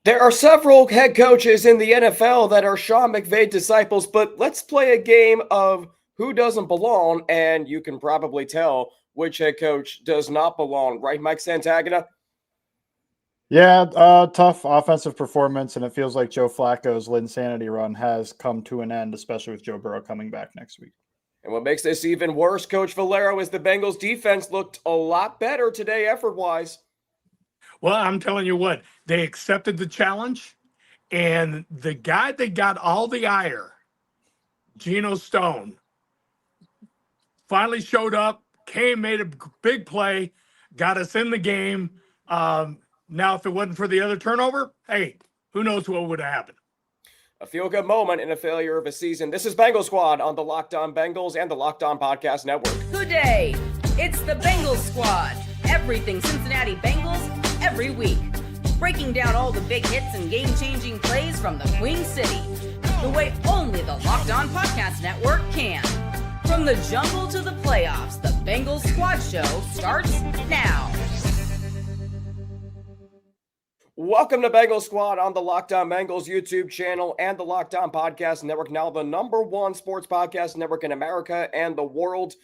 There are several head coaches in the NFL that are Sean McVay disciples, but let's play a game of who doesn't belong, and you can probably tell which head coach does not belong, right, Mike Santagata? Yeah, tough offensive performance, and it feels like Joe Flacco's Linsanity run has come to an end, especially with Joe Burrow coming back next week. And what makes this even worse, Coach Valero, is the Bengals defense looked a lot better today effort-wise. Well, I'm telling you what, they accepted the challenge, and the guy that got all the ire, Geno Stone, finally showed up, came, made a big play, got us in the game. Now, if it wasn't for the other turnover, hey, who knows what would have happened? A feel-good moment in a failure of a season. This is Bengal Squad on the Locked On Bengals and the Locked On Podcast Network. Good day. It's the Bengals Squad. Everything Cincinnati Bengals every week. Breaking down all the big hits and game-changing plays from the Queen City. The way only the Locked On Podcast Network can. From the jungle to the playoffs, the Bengals Squad Show starts now. Welcome to Bengal Squad on the Locked On Bengals YouTube channel and the Locked On Podcast Network, now the #1 sports podcast network in America and the world.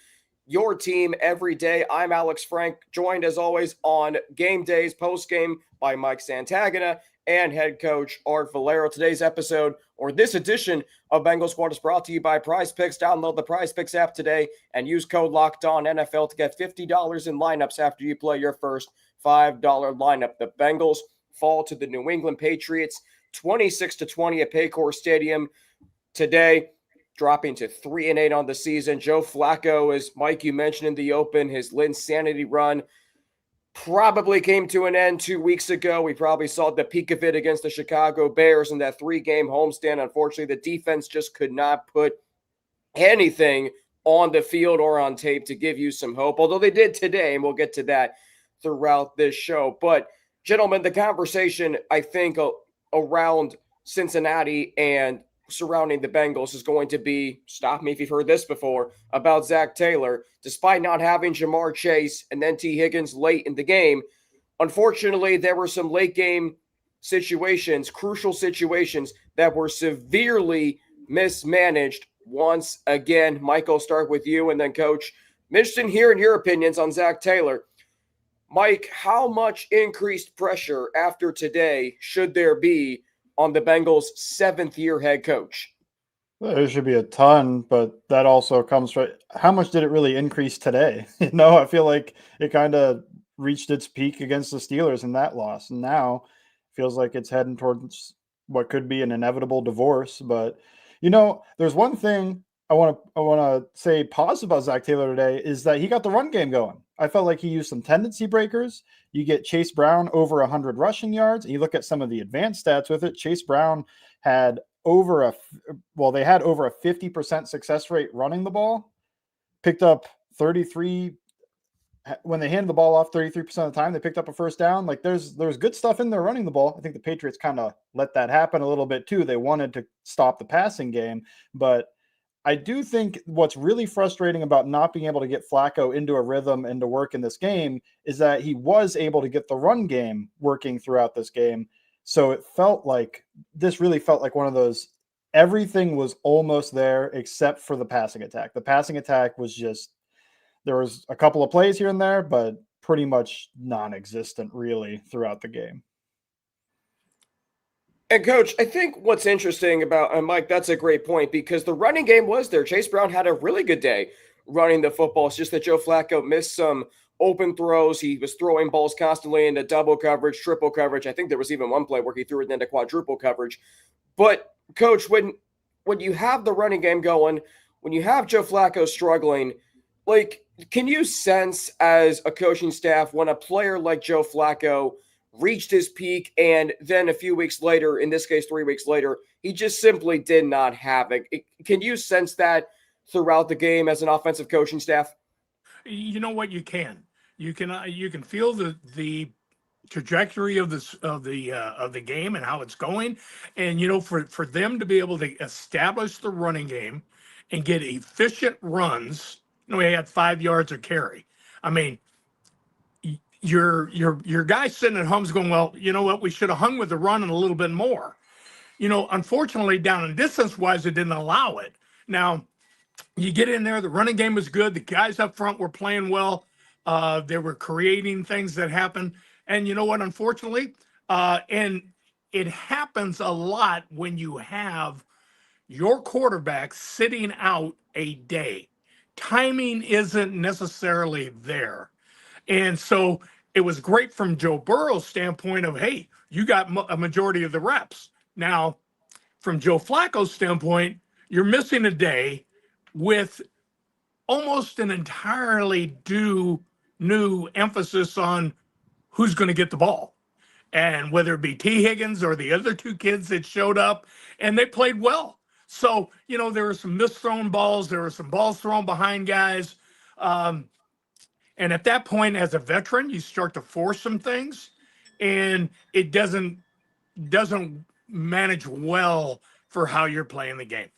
Your team every day. I'm Alex Frank, joined as always on game days, post-game by Mike Santagata and head coach Art Valero. Today's episode, or this edition of Bengal Squad, is brought to you by Prize Picks. Download the Prize Picks app today and use code LOCKEDONNFL to get $50 in lineups after you play your first $5 lineup. The Bengals fall to the New England Patriots 26-20 at Paycor Stadium today, dropping to 3-8 on the season. Joe Flacco, as Mike, you mentioned in the open, his Linsanity run probably came to an end 2 weeks ago. We probably saw the peak of it against the Chicago Bears in that 3-game homestand. Unfortunately, the defense just could not put anything on the field or on tape to give you some hope, although they did today, and we'll get to that throughout this show. But gentlemen, the conversation, I think, around Cincinnati and surrounding the Bengals is going to be, stop me if you've heard this before, about Zac Taylor. Despite not having Jamar Chase and then T. Higgins late in the game, unfortunately, there were some late game situations, crucial situations, that were severely mismanaged once again. Mike, I'll start with you, and then Coach. I'm interested in hearing your opinions on Zac Taylor. Mike, how much increased pressure after today should there be on the Bengals' seventh-year head coach? There should be a ton, but that also comes from how much did it really increase today? I feel like it kind of reached its peak against the Steelers in that loss. And now it feels like it's heading towards what could be an inevitable divorce. But, there's one thing I want to say positive about Zac Taylor today is that he got the run game going. I felt like he used some tendency breakers. You get Chase Brown over 100 rushing yards. And you look at some of the advanced stats with it. Chase Brown had over a 50% success rate running the ball. Picked up 33 when they handed the ball off 33% of the time. They picked up a first down. Like there's good stuff in there running the ball. I think the Patriots kind of let that happen a little bit too. They wanted to stop the passing game, but I do think what's really frustrating about not being able to get Flacco into a rhythm and to work in this game is that he was able to get the run game working throughout this game. So this really felt like one of those, everything was almost there except for the passing attack. The passing attack was just, there was a couple of plays here and there, but pretty much non-existent really throughout the game. And Coach, I think what's interesting about, and Mike, that's a great point, because the running game was there. Chase Brown had a really good day running the football. It's just that Joe Flacco missed some open throws. He was throwing balls constantly into double coverage, triple coverage. I think there was even one play where he threw it into quadruple coverage. But Coach, when you have the running game going, when you have Joe Flacco struggling, can you sense as a coaching staff when a player like Joe Flacco reached his peak and then a few weeks later, in this case 3 weeks later, he just simply did not have it? Can you sense that throughout the game as an offensive coaching staff? You know what? You can feel the trajectory of the game and how it's going, and for them to be able to establish the running game and get efficient runs. He had 5 yards of carry. I mean, your guy sitting at home's going, well, you know what? We should have hung with the run and a little bit more. Unfortunately, down in distance wise, it didn't allow it. Now, you get in there, the running game was good. The guys up front were playing well. They were creating things that happened. And you know what? Unfortunately, and it happens a lot when you have your quarterback sitting out a day. Timing isn't necessarily there. And so it was great from Joe Burrow's standpoint of, hey, you got a majority of the reps. Now, from Joe Flacco's standpoint, you're missing a day with almost an entirely new emphasis on who's going to get the ball. And whether it be T. Higgins or the other two kids that showed up, and they played well. So, there were some misthrown balls. There were some balls thrown behind guys. And at that point, as a veteran, you start to force some things, and it doesn't manage well for how you're playing the game.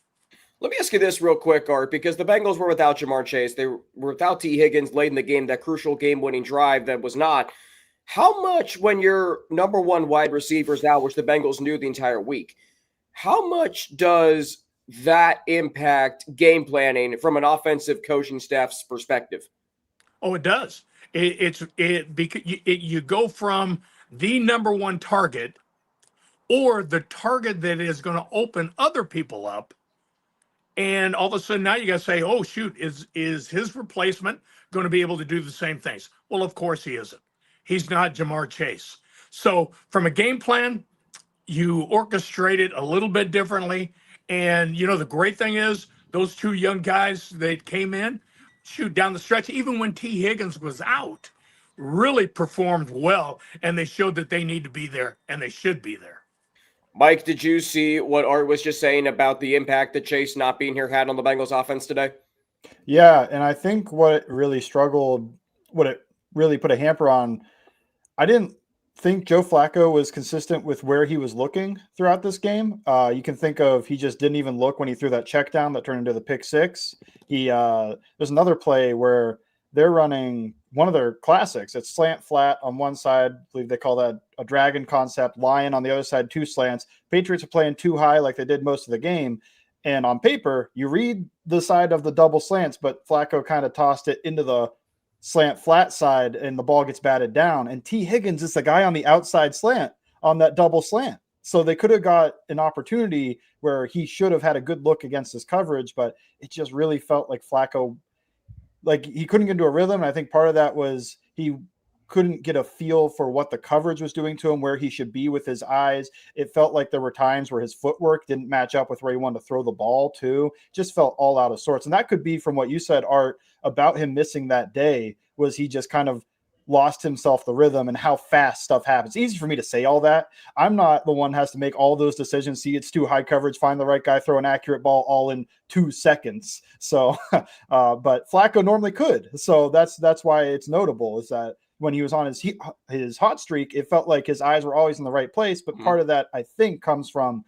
Let me ask you this real quick, Art, because the Bengals were without Jamar Chase. They were without T. Higgins late in the game, that crucial game-winning drive that was not. How much, when your number one wide receiver is out, which the Bengals knew the entire week, how much does that impact game planning from an offensive coaching staff's perspective? Oh, it does. Because you go from the number one target or the target that is going to open other people up. And all of a sudden now you got to say, oh, shoot, is his replacement going to be able to do the same things? Well, of course he isn't. He's not Jamar Chase. So from a game plan, you orchestrate it a little bit differently. And, the great thing is those two young guys that came in, shoot, down the stretch, even when T. Higgins was out, really performed well. And they showed that they need to be there and they should be there. Mike, did you see what Art was just saying about the impact that Chase not being here had on the Bengals offense today? Yeah, and I think what it really put a hamper on, I didn't think Joe Flacco was consistent with where he was looking throughout this game. You can think of, he just didn't even look when he threw that check down that turned into the pick six. There's another play where they're running one of their classics. It's slant flat on one side. I believe they call that a dragon concept. Lion on the other side, two slants. Patriots are playing too high like they did most of the game. And on paper, you read the side of the double slants, but Flacco kind of tossed it into the slant flat side and the ball gets batted down. And T. Higgins is the guy on the outside slant on that double slant. So they could have got an opportunity where he should have had a good look against his coverage, but it just really felt like Flacco, like he couldn't get into a rhythm. And I think part of that was he couldn't get a feel for what the coverage was doing to him, where he should be with his eyes. It felt like there were times where his footwork didn't match up with where he wanted to throw the ball too. Just felt all out of sorts. And that could be from what you said, Art, about him missing that day, was he just kind of lost himself the rhythm and how fast stuff happens. It's easy for me to say all that. I'm not the one who has to make all those decisions. See, it's too high coverage, find the right guy, throw an accurate ball all in 2 seconds. So, but Flacco normally could. So that's why it's notable, is that when he was on his hot streak, it felt like his eyes were always in the right place. But part of that, I think, comes from,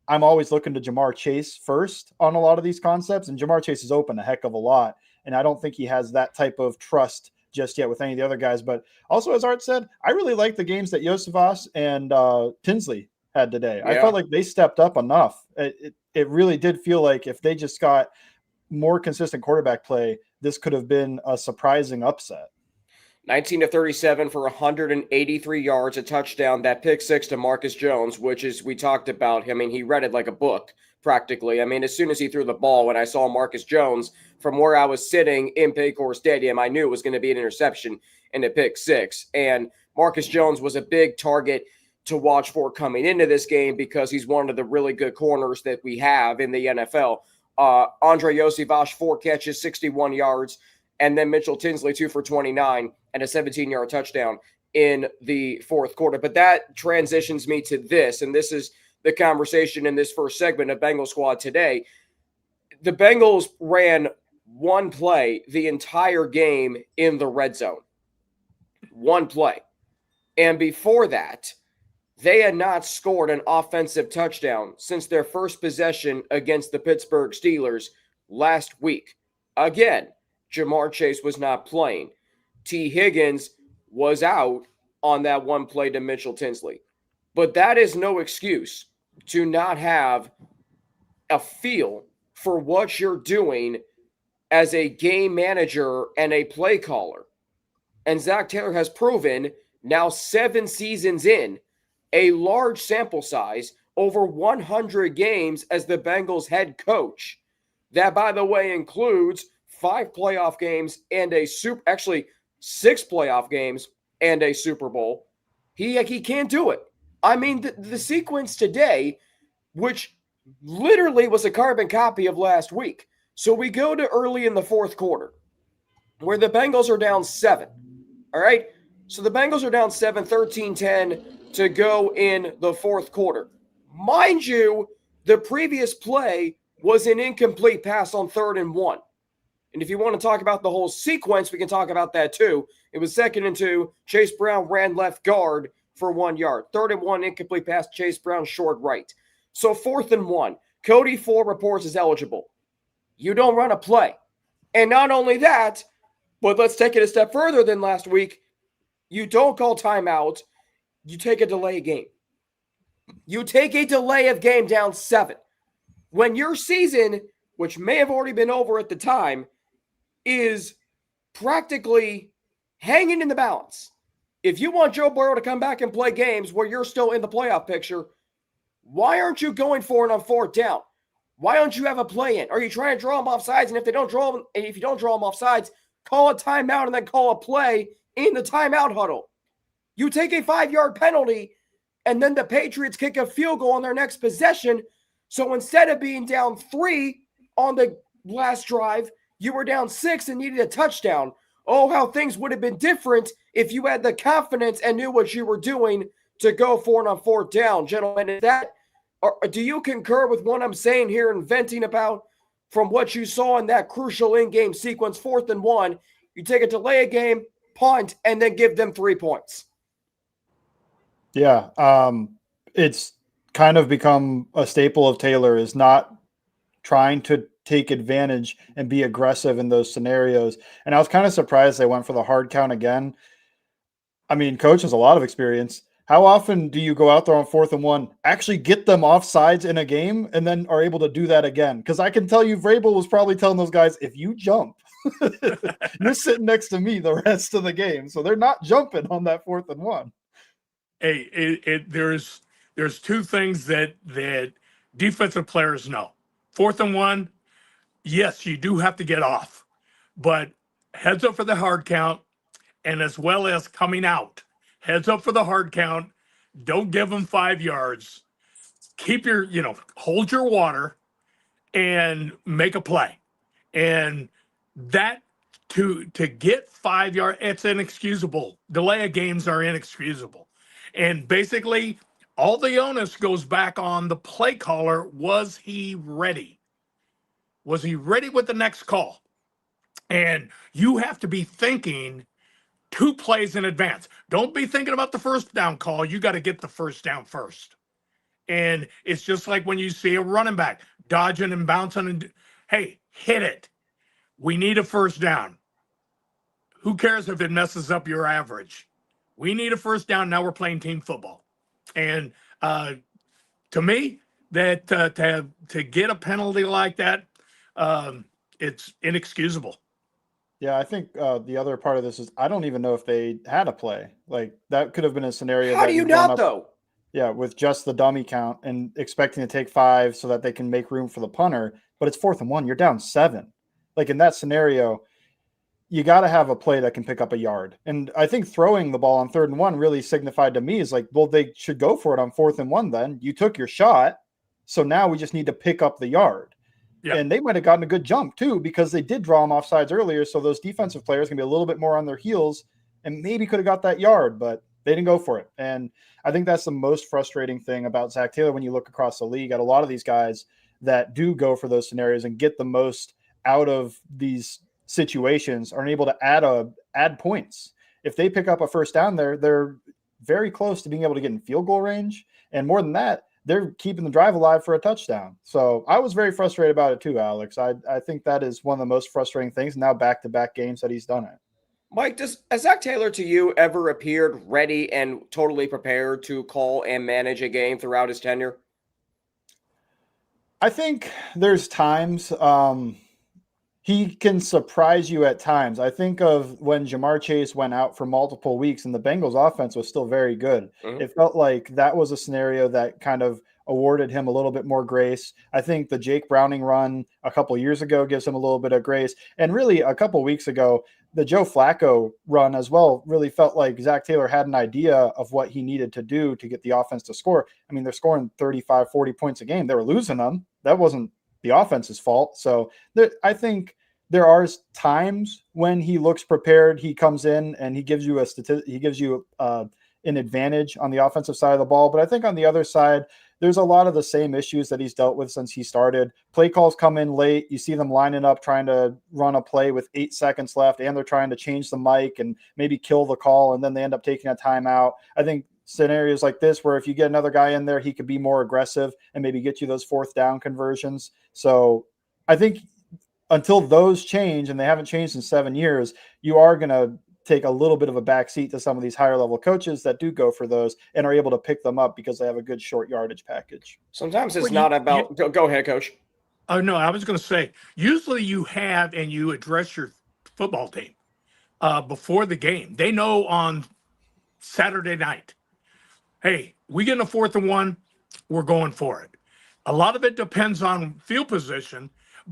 I'm always looking to Jamar Chase first on a lot of these concepts, and Jamar Chase is open a heck of a lot. And I don't think he has that type of trust just yet with any of the other guys. But also, as Art said, I really like the games that Josefas and Tinsley had today. Yeah. I felt like they stepped up enough. It really did feel like if they just got more consistent quarterback play, this could have been a surprising upset. 19-37 for 183 yards, a touchdown, that pick six to Marcus Jones, which is, we talked about him. I mean, he read it like a book practically. I mean, as soon as he threw the ball, when I saw Marcus Jones from where I was sitting in Paycor Stadium, I knew it was going to be an interception and a pick six. And Marcus Jones was a big target to watch for coming into this game because he's one of the really good corners that we have in the NFL. Andre Josefas, 4 catches, 61 yards. And then Mitchell Tinsley, 2 for 29 and a 17-yard touchdown in the fourth quarter. But that transitions me to this, and this is the conversation in this first segment of Bengals Squad today. The Bengals ran one play the entire game in the red zone. One play. And before that, they had not scored an offensive touchdown since their first possession against the Pittsburgh Steelers last week. Again, Jamar Chase was not playing. T. Higgins was out on that one play to Mitchell Tinsley. But that is no excuse to not have a feel for what you're doing as a game manager and a play caller. And Zac Taylor has proven now 7 seasons in, a large sample size, over 100 games as the Bengals head coach. That, by the way, includes 5 playoff games and actually 6 playoff games and a Super Bowl. He can't do it. I mean, the sequence today, which literally was a carbon copy of last week. So we go to early in the fourth quarter where the Bengals are down 7. All right. So the Bengals are down 7, 13-10 to go in the fourth quarter. Mind you, the previous play was an incomplete pass on 3rd and 1. And if you want to talk about the whole sequence, we can talk about that too. It was 2nd and 2. Chase Brown ran left guard for 1 yard. 3rd and 1, incomplete pass, Chase Brown short right. So 4th and 1. Cody Ford reports is eligible. You don't run a play. And not only that, but let's take it a step further than last week. You don't call timeout. You take a delay of game. You take a delay of game down 7. When your season, which may have already been over at the time, is practically hanging in the balance. If you want Joe Burrow to come back and play games where you're still in the playoff picture, why aren't you going for it on 4th down? Why don't you have a play in? Are you trying to draw them off sides? And if you don't draw them off sides, call a timeout and then call a play in the timeout huddle. You take a 5-yard penalty, and then the Patriots kick a field goal on their next possession. So instead of being down 3 on the last drive, you were down 6 and needed a touchdown. Oh, how things would have been different if you had the confidence and knew what you were doing to go for it on 4th down. Gentlemen, do you concur with what I'm saying here and venting about from what you saw in that crucial in-game sequence, 4th and 1? You take a delay of game, punt, and then give them 3 points. Yeah, it's kind of become a staple of Taylor is not trying to take advantage and be aggressive in those scenarios. And I was kind of surprised they went for the hard count again. I mean, coach has a lot of experience. How often do you go out there on 4th and 1, actually get them off sides in a game, and then are able to do that again? Because I can tell you, Vrabel was probably telling those guys, if you jump, you're sitting next to me the rest of the game. So they're not jumping on that 4th and 1. Hey, there's 2 things that defensive players know. 4th and 1, yes, you do have to get off, but heads up for the hard count, and as well as coming out. Heads up for the hard count. Don't give them 5 yards. Keep your, hold your water and make a play. And that to get 5 yards, it's inexcusable. Delay of games are inexcusable. And basically, all the onus goes back on the play caller. Was he ready? Was he ready with the next call? And you have to be thinking 2 plays in advance. Don't be thinking about the 1st down call. You got to get the 1st down first. And it's just like when you see a running back dodging and bouncing and, hey, hit it. We need a 1st down. Who cares if it messes up your average? We need a 1st down. Now we're playing team football. And to me, that to get a penalty like that, it's inexcusable. Yeah, I think the other part of this is I don't even know if they had a play. Like that could have been a scenario. How do you not, though? Yeah, with just the dummy count and expecting to take 5 so that they can make room for the punter. But it's 4th and 1. You're down 7. Like in that scenario, you got to have a play that can pick up a yard. And I think throwing the ball on 3rd and 1 really signified to me is like, well, they should go for it on 4th and 1 then. You took your shot. So now we just need to pick up the yard. Yeah. And they might have gotten a good jump too, because they did draw them off sides earlier. So those defensive players can be a little bit more on their heels and maybe could have got that yard, but they didn't go for it. And I think that's the most frustrating thing about Zac Taylor when you look across the league at a lot of these guys that do go for those scenarios and get the most out of these situations are able to add points. If they pick up a 1st down there, they're very close to being able to get in field goal range. And more than that, they're keeping the drive alive for a touchdown. So I was very frustrated about it too, Alex. I think that is one of the most frustrating things now back-to-back games that he's done it. Mike, has Zac Taylor to you ever appeared ready and totally prepared to call and manage a game throughout his tenure? I think there's times he can surprise you at times. I think of when Jamar Chase went out for multiple weeks and the Bengals offense was still very good. Mhm. It felt like that was a scenario that kind of awarded him a little bit more grace. I think the Jake Browning run a couple years ago gives him a little bit of grace. And really a couple weeks ago, the Joe Flacco run as well really felt like Zac Taylor had an idea of what he needed to do to get the offense to score. I mean, they're scoring 35, 40 points a game. They were losing them. That wasn't the offense's fault. So I think there are times when he looks prepared. He comes in and he gives you an advantage on the offensive side of the ball. But I think on the other side, there's a lot of the same issues that he's dealt with since he started. Play calls come in late. You see them lining up, trying to run a play with 8 seconds left, and they're trying to change the mic and maybe kill the call, and then they end up taking a timeout. I think scenarios like this, where if you get another guy in there, he could be more aggressive and maybe get you those 4th down conversions. So I think until those change, and they haven't changed in 7 years, you are going to take a little bit of a backseat to some of these higher level coaches that do go for those and are able to pick them up because they have a good short yardage package. Sometimes it's not about go ahead, coach. Oh, no, I was going to say, usually you have and you address your football team before the game. They know on Saturday night, hey, we get in a 4th and 1, we're going for it. A lot of it depends on field position,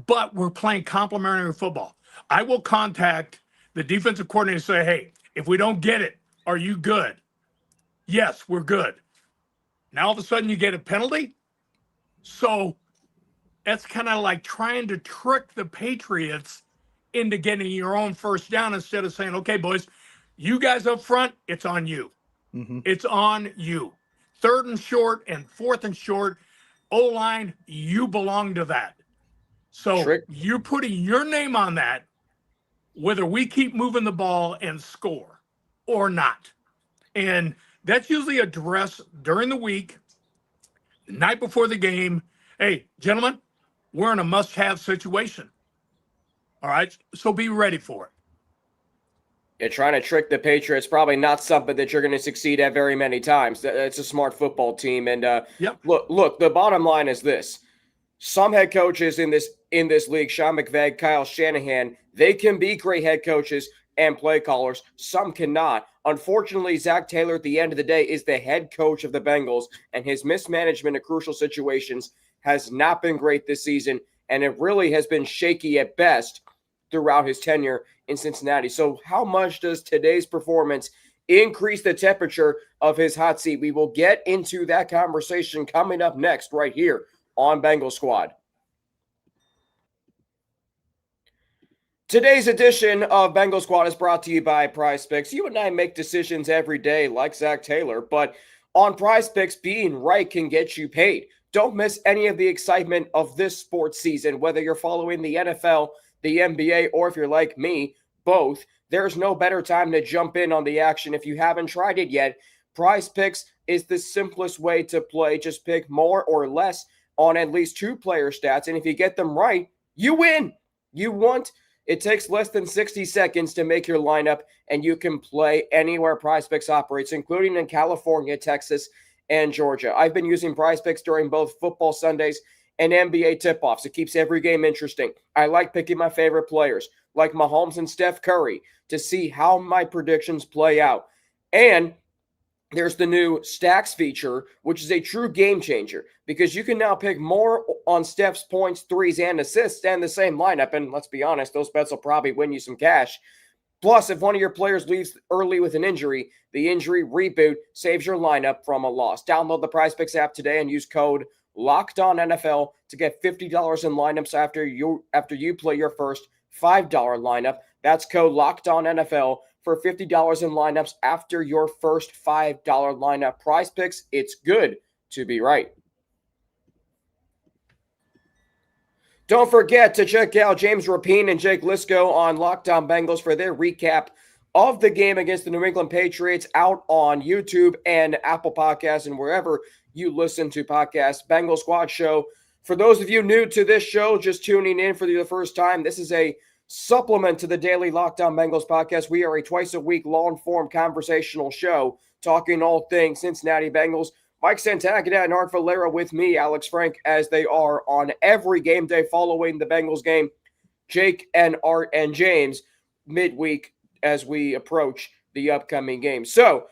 but we're playing complementary football. I will contact the defensive coordinator and say, hey, if we don't get it, are you good? Yes, we're good. Now all of a sudden you get a penalty. So that's kind of like trying to trick the Patriots into getting your own 1st down instead of saying, okay, boys, you guys up front, it's on you. Mm-hmm. It's on you. 3rd and short and 4th and short, O-line, you belong to that. So you're putting your name on that, whether we keep moving the ball and score or not. And that's usually addressed during the week, the night before the game. Hey, gentlemen, we're in a must-have situation. All right, so be ready for it. You're trying to trick the Patriots, probably not something that you're going to succeed at very many times. It's a smart football team. And look, the bottom line is this. Some head coaches in this league, Sean McVay, Kyle Shanahan, they can be great head coaches and play callers. Some cannot. Unfortunately, Zac Taylor at the end of the day is the head coach of the Bengals, and his mismanagement of crucial situations has not been great this season, and it really has been shaky at best throughout his tenure in Cincinnati. So how much does today's performance increase the temperature of his hot seat? We will get into that conversation coming up next right here on Bengals Squad. Today's edition of Bengals Squad is brought to you by Prize Picks. You and I make decisions every day like Zac Taylor, but on Prize Picks, being right can get you paid. Don't miss any of the excitement of this sports season, whether you're following the NFL, the NBA, or if you're like me, both. There's no better time to jump in on the action. If you haven't tried it yet, Prize Picks is the simplest way to play. Just pick more or less on at least 2 player stats, and if you get them right, you win. It takes less than 60 seconds to make your lineup, and you can play anywhere Prize Picks operates, including in California, Texas, and Georgia. I've been using Prize Picks during both football Sundays and NBA tip-offs. It keeps every game interesting. I like picking my favorite players, like Mahomes and Steph Curry, to see how my predictions play out. And there's the new Stacks feature, which is a true game changer because you can now pick more on Steph's points, threes, and assists and the same lineup. And let's be honest, those bets will probably win you some cash. Plus, if one of your players leaves early with an injury, the injury reboot saves your lineup from a loss. Download the PrizePicks app today and use code LOCKEDONNFL to get $50 in lineups after you play your first $5 lineup. That's code LOCKEDONNFL for $50 in lineups after your first $5 lineup. PrizePicks, it's good to be right. Don't forget to check out James Rapine and Jake Lisco on Locked On Bengals for their recap of the game against the New England Patriots out on YouTube and Apple Podcasts and wherever you listen to podcasts. Bengals Squad Show. For those of you new to this show, just tuning in for the first time, this is a supplement to the daily Locked On Bengals podcast. We are a twice-a-week long-form conversational show talking all things Cincinnati Bengals. Mike Santagata and Art Valero with me, Alex Frank, as they are on every game day following the Bengals game. Jake and Art and James midweek as we approach the upcoming game. So,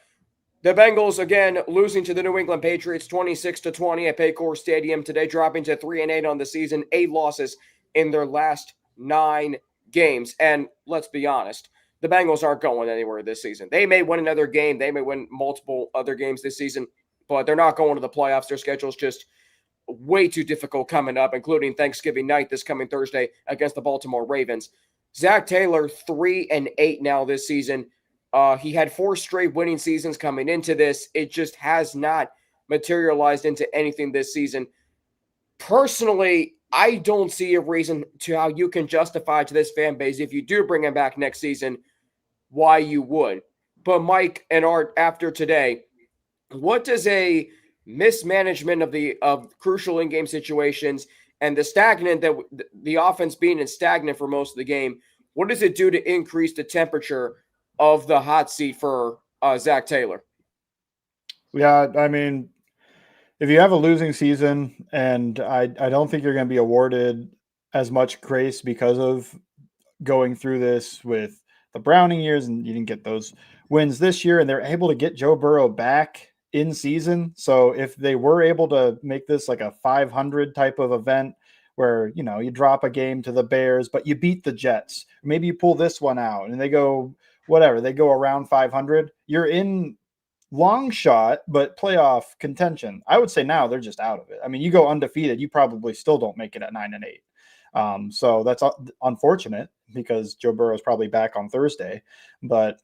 the Bengals, again, losing to the New England Patriots 26-20 at Paycor Stadium today, dropping to 3-8 on the season, 8 losses in their last 9 games. And let's be honest, the Bengals aren't going anywhere this season. They may win another game. They may win multiple other games this season, but they're not going to the playoffs. Their schedule's just way too difficult coming up, including Thanksgiving night this coming Thursday against the Baltimore Ravens. Zac Taylor, 3-8 now this season. He had 4 straight winning seasons coming into this. It just has not materialized into anything this season. Personally, I don't see a reason to how you can justify to this fan base, if you do bring him back next season, why you would. But Mike and Art, after today, what does a mismanagement of crucial in-game situations and the stagnant, that the offense being stagnant for most of the game, what does it do to increase the temperature of the hot seat for Zac Taylor? Yeah, I mean, if you have a losing season, and I don't think you're going to be awarded as much grace because of going through this with the Browning years, and you didn't get those wins this year, and they're able to get Joe Burrow back in season. So if they were able to make this like a 500 type of event where, you know, you drop a game to the Bears, but you beat the Jets, maybe you pull this one out and they go whatever, they go around 500, you're in long shot, but playoff contention. I would say now they're just out of it. I mean, you go undefeated, you probably still don't make it at 9-8. So that's unfortunate because Joe Burrow is probably back on Thursday. But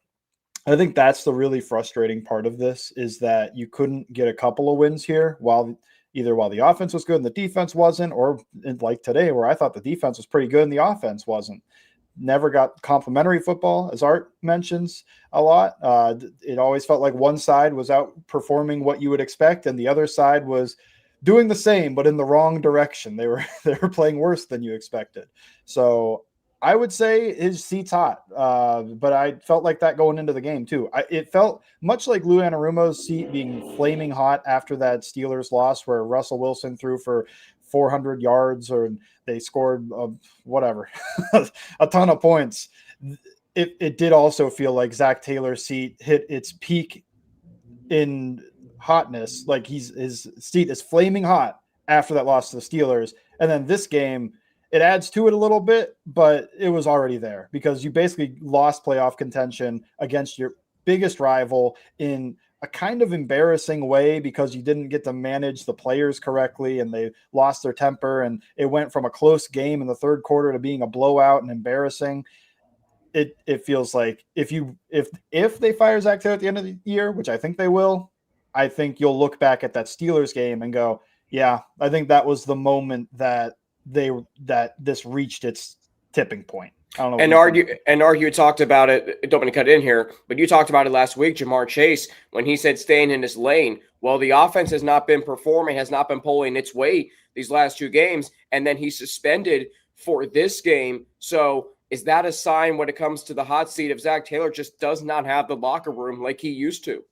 I think that's the really frustrating part of this, is that you couldn't get a couple of wins here while the offense was good and the defense wasn't, or like today where I thought the defense was pretty good and the offense wasn't. Never got complimentary football, as Art mentions a lot. It always felt like one side was outperforming what you would expect, and the other side was doing the same, but in the wrong direction. They were playing worse than you expected. So I would say his seat's hot, but I felt like that going into the game too. It felt much like Lou Anarumo's seat being flaming hot after that Steelers loss, where Russell Wilson threw for 400 yards, or they scored whatever, a ton of points. It did also feel like Zac Taylor's seat hit its peak in hotness. Like his seat is flaming hot after that loss to the Steelers. And then this game, it adds to it a little bit, but it was already there because you basically lost playoff contention against your biggest rival in a kind of embarrassing way because you didn't get to manage the players correctly and they lost their temper, and it went from a close game in the third quarter to being a blowout and embarrassing. It feels like if they fire Zac Taylor at the end of the year, which I think they will, I think you'll look back at that Steelers game and go, yeah, I think that was the moment that this reached its tipping point. I don't know. And argue talked about it. Don't want to cut in here, but you talked about it last week, Jamar Chase, when he said staying in his lane. Well, the offense has not been performing, has not been pulling its weight these last 2 games, and then he's suspended for this game. So is that a sign when it comes to the hot seat of Zac Taylor just does not have the locker room like he used to?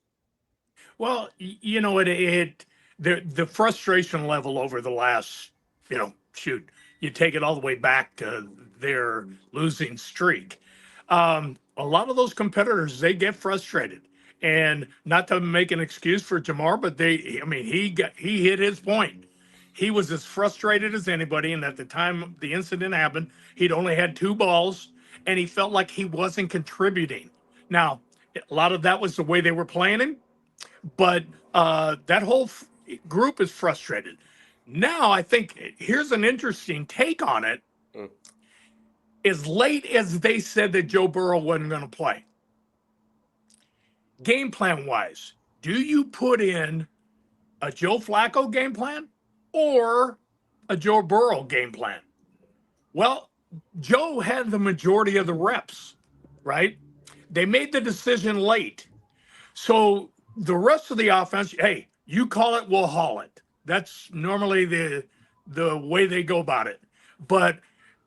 Well, you know, the frustration level over the last, you take it all the way back to their losing streak. A lot of those competitors, they get frustrated, and not to make an excuse for Jamar, but he hit his point. He was as frustrated as anybody, and at the time the incident happened, he'd only had 2 balls, and he felt like he wasn't contributing. Now, a lot of that was the way they were playing him, but that whole group is frustrated. Now, I think here's an interesting take on it. As late as they said that Joe Burrow wasn't going to play, game plan wise, do you put in a Joe Flacco game plan or a Joe Burrow game plan? Well, Joe had the majority of the reps, right? They made the decision late. So the rest of the offense, hey, you call it, we'll haul it. That's normally the way they go about it. But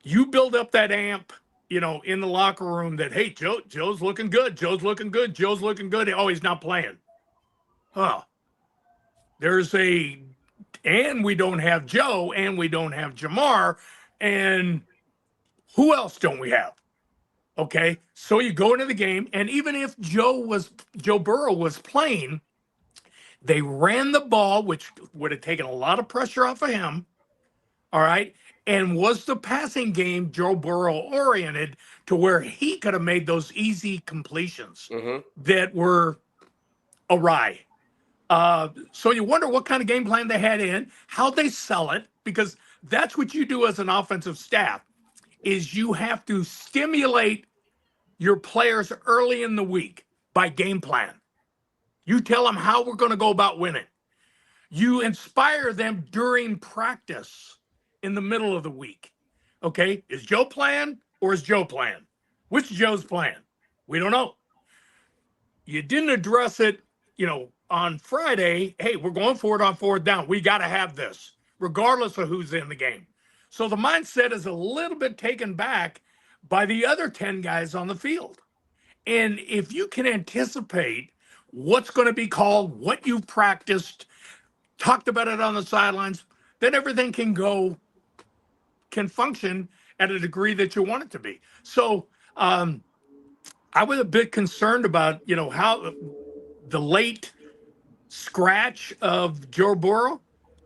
you build up that amp in the locker room that, hey, Joe's looking good. Joe's looking good. Joe's looking good. Oh, he's not playing. Huh. And we don't have Joe, and we don't have Jamar, and who else don't we have? Okay, so you go into the game, and even if Joe Burrow was playing, they ran the ball, which would have taken a lot of pressure off of him. All right, and was the passing game Joe Burrow oriented to where he could have made those easy completions that were awry? So you wonder what kind of game plan they had in, how they sell it, because that's what you do as an offensive staff, is you have to stimulate your players early in the week by game plan. You tell them how we're going to go about winning. You inspire them during practice in the middle of the week. Okay, is Joe playing or is Joe playing? Which Joe's playing? We don't know. You didn't address it, on Friday. Hey, we're going for it on fourth down. We got to have this, regardless of who's in the game. So the mindset is a little bit taken back by the other 10 guys on the field. And if you can anticipate what's going to be called, what you've practiced, talked about it on the sidelines, then everything can function at a degree that you want it to be. So I was a bit concerned about, how the late scratch of Joe Burrow,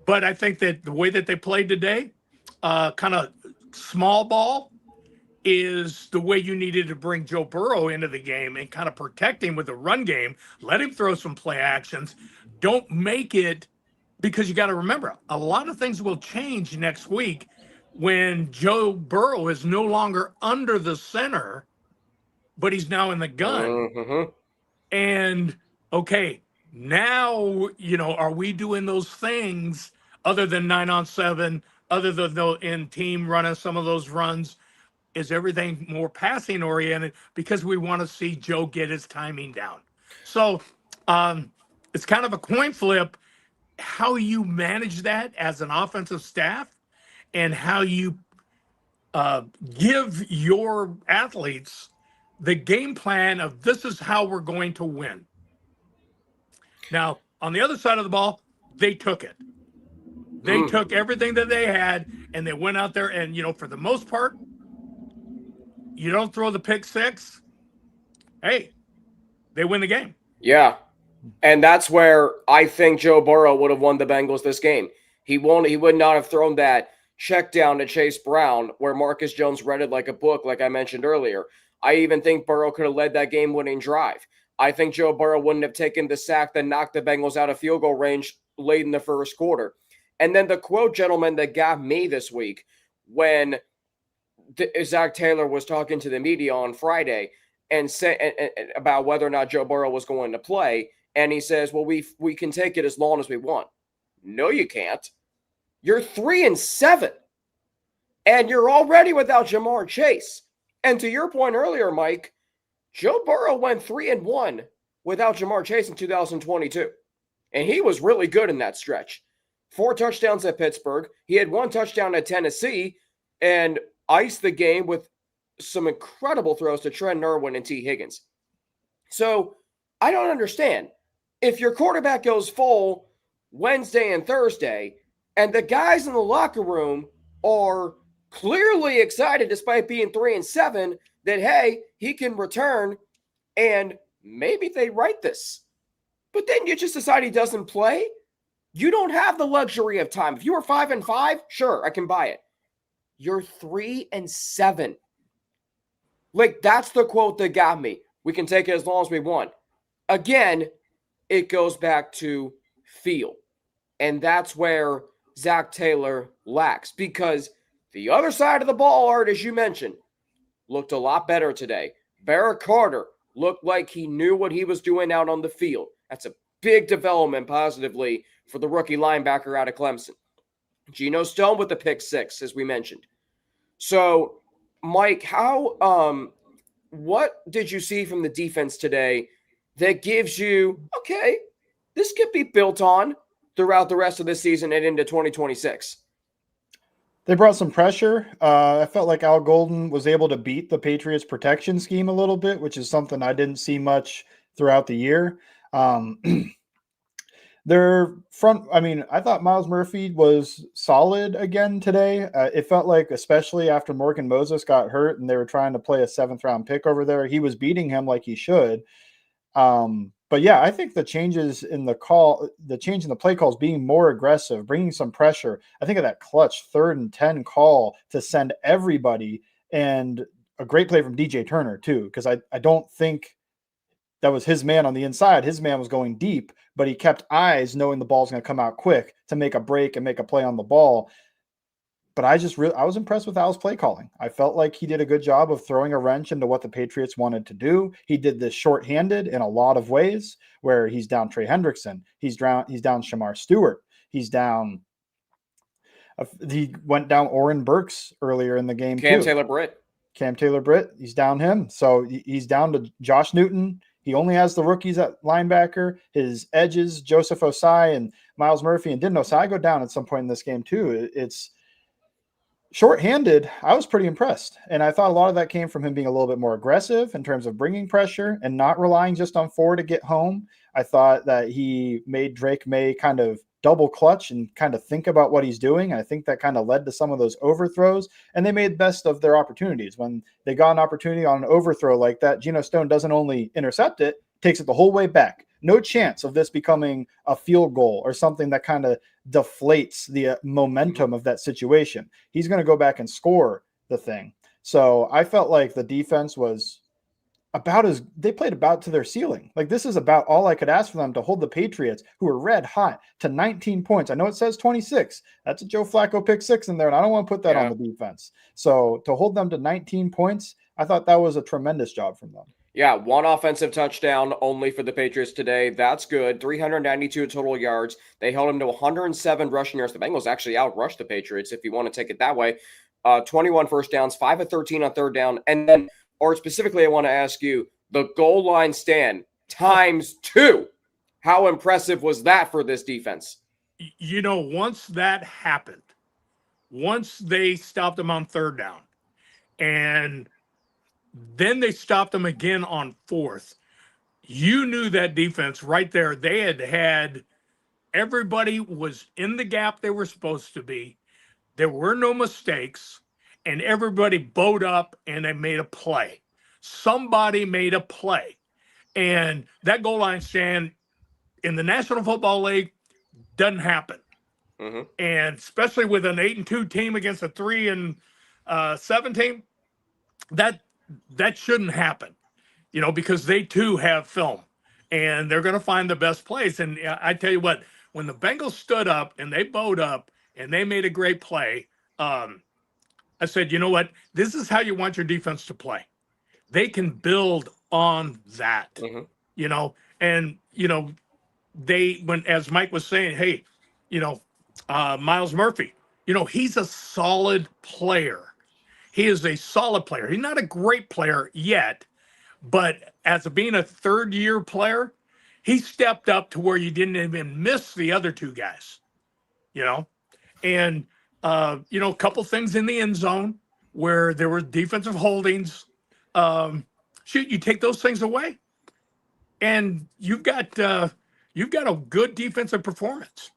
but I think that the way that they played today, kind of small ball, is the way you needed to bring Joe Burrow into the game and kind of protect him with the run game. Let him throw some play actions. Don't make it, because you got to remember, a lot of things will change next week when Joe Burrow is no longer under the center, but he's now in the gun. And okay, now, are we doing those things other than 9-on-7, other than in team running some of those runs? Is everything more passing oriented because we want to see Joe get his timing down? So it's kind of a coin flip how you manage that as an offensive staff and how you give your athletes the game plan of this is how we're going to win. Now, on the other side of the ball, they took it. They took everything that they had and they went out there and, for the most part, you don't throw the pick six, hey, they win the game. Yeah. And that's where I think Joe Burrow would have won the Bengals this game. He would not have thrown that check down to Chase Brown where Marcus Jones read it like a book, like I mentioned earlier. I even think Burrow could have led that game-winning drive. I think Joe Burrow wouldn't have taken the sack that knocked the Bengals out of field goal range late in the first quarter. And then the quote, gentlemen, that got me this week when Zac Taylor was talking to the media on Friday and about whether or not Joe Burrow was going to play. And he says, well, we can take it as long as we want. No, you can't. You're 3-7. And you're already without Jamar Chase. And to your point earlier, Mike, Joe Burrow went 3-1 without Jamar Chase in 2022. And he was really good in that stretch. 4 touchdowns at Pittsburgh. He had 1 touchdown at Tennessee and iced the game with some incredible throws to Trent Irwin and T. Higgins. So I don't understand. If your quarterback goes full Wednesday and Thursday, and the guys in the locker room are clearly excited despite being 3-7 that, hey, he can return and maybe they write this. But then you just decide he doesn't play. You don't have the luxury of time. If you were 5-5, sure, I can buy it. You're 3-7. Like, that's the quote that got me. We can take it as long as we want. Again, it goes back to feel. And that's where Zac Taylor lacks. Because the other side of the ball, Art, as you mentioned, looked a lot better today. Barrett Carter looked like he knew what he was doing out on the field. That's a big development positively for the rookie linebacker out of Clemson. Geno Stone with the pick 6, as we mentioned. So, Mike, what did you see from the defense today that gives you, okay, this could be built on throughout the rest of the season and into 2026? They brought some pressure. I felt like Al Golden was able to beat the Patriots protection scheme a little bit, which is something I didn't see much throughout the year. Their front, I mean, I thought Miles Murphy was solid again today. It felt like, especially after Morgan Moses got hurt and they were trying to play a 7th-round pick over there, he was beating him like he should. But yeah, I think the changes in the change in the play calls, being more aggressive, bringing some pressure. I think of that clutch 3rd and 10 call to send everybody, and a great play from DJ Turner too, because I don't think that was his man on the inside. His man was going deep, but he kept eyes knowing the ball's going to come out quick to make a break and make a play on the ball. But I was impressed with Al's play calling. I felt like he did a good job of throwing a wrench into what the Patriots wanted to do. He did this shorthanded in a lot of ways, where he's down Trey Hendrickson. He's down Shamar Stewart. He went down Oren Burks earlier in the game Cam too. Cam Taylor-Britt, he's down him. So he's down to Josh Newton. He only has the rookies at linebacker. His edges, Joseph Osai and Miles Murphy, and didn't Osai go down at some point in this game too? It's shorthanded. I was pretty impressed. And I thought a lot of that came from him being a little bit more aggressive in terms of bringing pressure and not relying just on 4 to get home. I thought that he made Drake May kind of double clutch and kind of think about what he's doing. I think that kind of led to some of those overthrows, and they made best of their opportunities. When they got an opportunity on an overthrow like that, Geno Stone doesn't only intercept it, takes it the whole way back. No chance of this becoming a field goal or something that kind of deflates the momentum of that situation. He's going to go back and score the thing. So I felt like the defense was they played about to their ceiling. Like, this is about all I could ask for them to hold the Patriots, who are red hot, to 19 points. I know it says 26. That's a Joe Flacco pick 6 in there, and I don't want to put that on the defense. So to hold them to 19 points, I thought that was a tremendous job from them. Yeah, 1 offensive touchdown only for the Patriots today. That's good. 392 total yards. They held them to 107 rushing yards. The Bengals actually outrushed the Patriots, if you want to take it that way. 21 first downs, 5 of 13 on 3rd down. And then, or specifically, I want to ask you, the goal line stand times 2. How impressive was that for this defense? You know, once that happened, once they stopped them on 3rd down, and then they stopped them again on 4th, you knew that defense right there. They had everybody was in the gap they were supposed to be. There were no mistakes, and everybody bowed up and they made a play. Somebody made a play. And that goal line stand in the National Football League doesn't happen. Mm-hmm. And especially with an 8-2 team against a 3-7 team, that shouldn't happen, you know, because they too have film and they're going to find the best place. And I tell you what, when the Bengals stood up and they bowed up and they made a great play, I said, you know what, this is how you want your defense to play. They can build on that, you know, and, you know, as Mike was saying, hey, you know, Miles Murphy, you know, he's a solid player. He is a solid player. He's not a great player yet, but as being a 3rd-year player, he stepped up to where you didn't even miss the other 2 guys, you know, and, you know, a couple things in the end zone where there were defensive holdings. You take those things away and you've got a good defensive performance.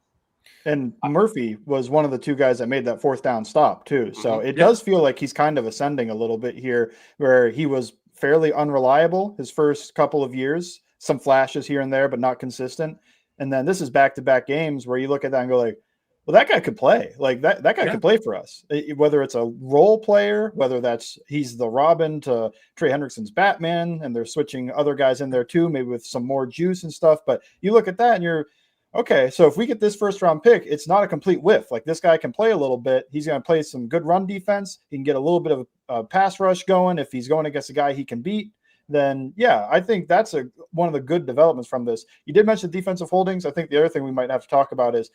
And Murphy was one of the 2 guys that made that 4th down stop too. So it does feel like he's kind of ascending a little bit here, where he was fairly unreliable his first couple of years, some flashes here and there, but not consistent. And then this is back-to-back games where you look at that and go like, well, that guy could play. Like that guy could play for us, whether it's a role player, whether he's the Robin to Trey Hendrickson's Batman, and they're switching other guys in there too, maybe with some more juice and stuff. But you look at that and you're, okay, so if we get this 1st-round pick, it's not a complete whiff. Like, this guy can play a little bit. He's going to play some good run defense. He can get a little bit of a pass rush going. If he's going against a guy he can beat, then, yeah, I think that's one of the good developments from this. You did mention defensive holdings. I think the other thing we might have to talk about is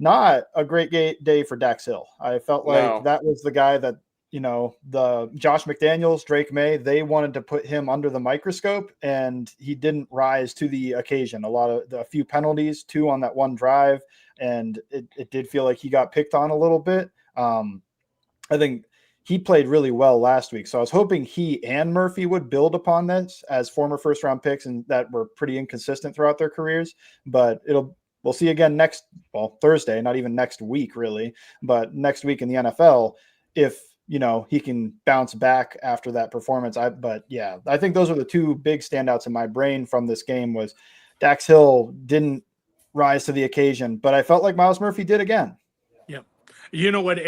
not a great day for Dax Hill. I felt like that was the guy that, you know, the Josh McDaniels, Drake May, they wanted to put him under the microscope, and he didn't rise to the occasion. A few penalties, 2 on that one drive, and it did feel like he got picked on a little bit. I think he played really well last week. So I was hoping he and Murphy would build upon this as former first round picks and that were pretty inconsistent throughout their careers. But we'll see again Thursday, not even next week really, but next week in the NFL, if he can bounce back after that performance. I think those are the two big standouts in my brain from this game. Was Dax Hill didn't rise to the occasion, but I felt like Myles Murphy did again. Yeah. You know what,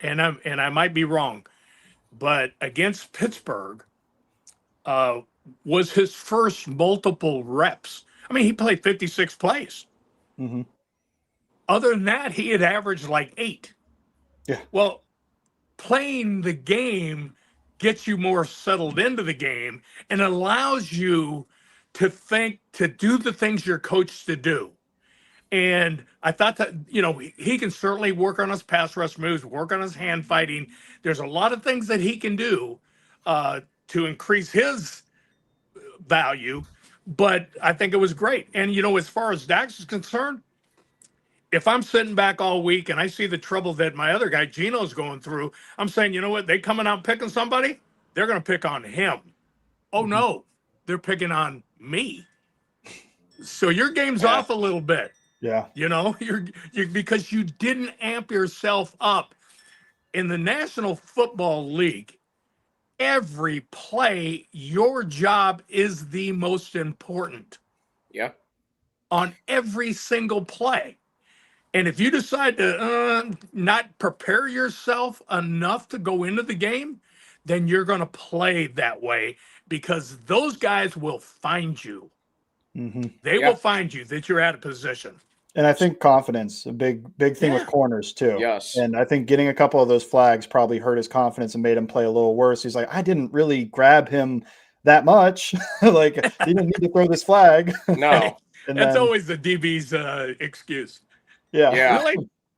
and I might be wrong, but against Pittsburgh was his first multiple reps. I mean, he played 56 plays. Mm-hmm. Other than that, he had averaged like 8. Yeah. Well, playing the game gets you more settled into the game and allows you to do the things you're coached to do. And I thought that, he can certainly work on his pass rush moves, work on his hand fighting. There's a lot of things that he can do to increase his value, but I think it was great. And, as far as Dax is concerned, if I'm sitting back all week and I see the trouble that my other guy, Gino's going through, I'm saying, you know what? They coming out picking somebody, they're going to pick on him. Oh, no, they're picking on me. So your game's off a little bit. Yeah. You're because you didn't amp yourself up. In the National Football League, every play, your job is the most important. Yeah. On every single play. And if you decide to not prepare yourself enough to go into the game, then you're going to play that way because those guys will find you. Mm-hmm. They will find you that you're out of position. And I think confidence, a big thing with corners too. Yes. And I think getting a couple of those flags probably hurt his confidence and made him play a little worse. He's like, I didn't really grab him that much. Like, he didn't need to throw this flag. No. And that's always the DB's excuse. Yeah. Really?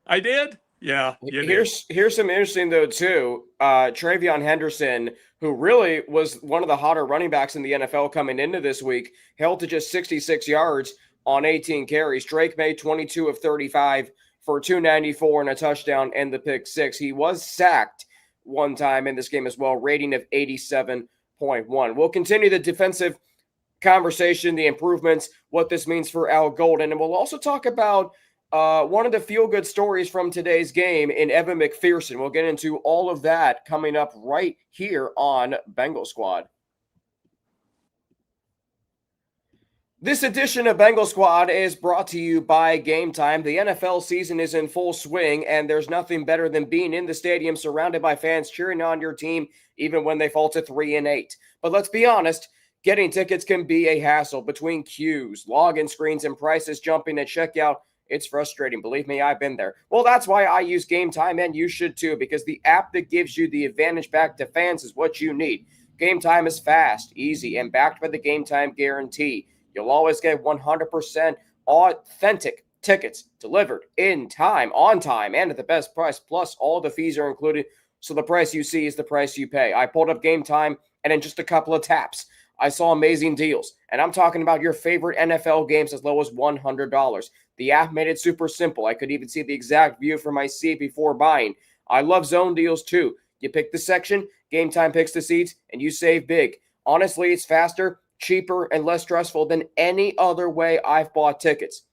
I did? Yeah. Here's some interesting though too. Travion Henderson, who really was one of the hotter running backs in the NFL coming into this week, held to just 66 yards on 18 carries. Drake made 22 of 35 for 294 and a touchdown and the pick 6. He was sacked one time in this game as well, rating of 87.1. We'll continue the defensive conversation, the improvements, what this means for Al Golden, and we'll also talk about one of the feel-good stories from today's game in Evan McPherson. We'll get into all of that coming up right here on Bengal Squad. This edition of Bengal Squad is brought to you by Game Time. The NFL season is in full swing, and there's nothing better than being in the stadium surrounded by fans cheering on your team, even when they fall to 3-8. But let's be honest, getting tickets can be a hassle between queues, login screens, and prices jumping at checkout. It's frustrating. Believe me, I've been there. Well, that's why I use Game Time, and you should too, because the app that gives you the advantage back to fans is what you need. Game Time is fast, easy, and backed by the Game Time guarantee. You'll always get 100% authentic tickets delivered in time, on time, and at the best price. Plus, all the fees are included, so the price you see is the price you pay. I pulled up Game Time, and in just a couple of taps, I saw amazing deals. And I'm talking about your favorite NFL games as low as $100. The app made it super simple. I could even see the exact view for my seat before buying. I love zone deals too. You pick the section, Game Time picks the seats, and you save big. Honestly, it's faster, cheaper, and less stressful than any other way I've bought tickets.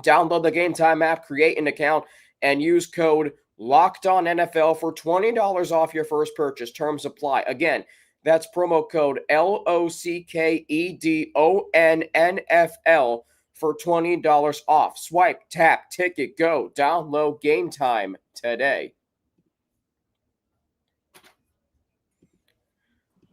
Download the Game Time app, create an account, and use code LOCKEDONNFL for $20 off your first purchase. Terms apply. Again, that's promo code LOCKEDONNFL for $20 off. Swipe, tap, ticket, go. Download Game Time today.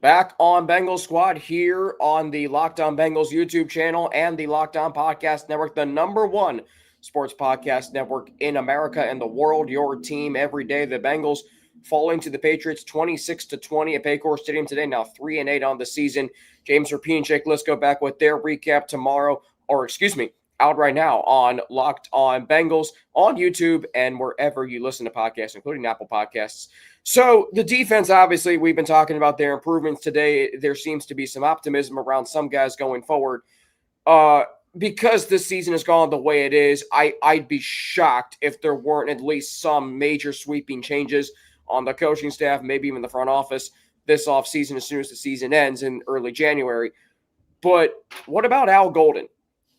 Back on Bengals Squad here on the Locked On Bengals YouTube channel and the Locked On Podcast Network, the #1 sports podcast network in America and the world. Your team every day. The Bengals falling to the Patriots 26-20 at Paycor Stadium today, now 3-8 on the season. James Rapien and Jake Lisco back with their recap tomorrow, out right now on Locked On Bengals on YouTube and wherever you listen to podcasts, including Apple Podcasts. So the defense, obviously, we've been talking about their improvements today. There seems to be some optimism around some guys going forward. because this season has gone the way it is, I'd be shocked if there weren't at least some major sweeping changes on the coaching staff, maybe even the front office this offseason as soon as the season ends in early January. But what about Al Golden?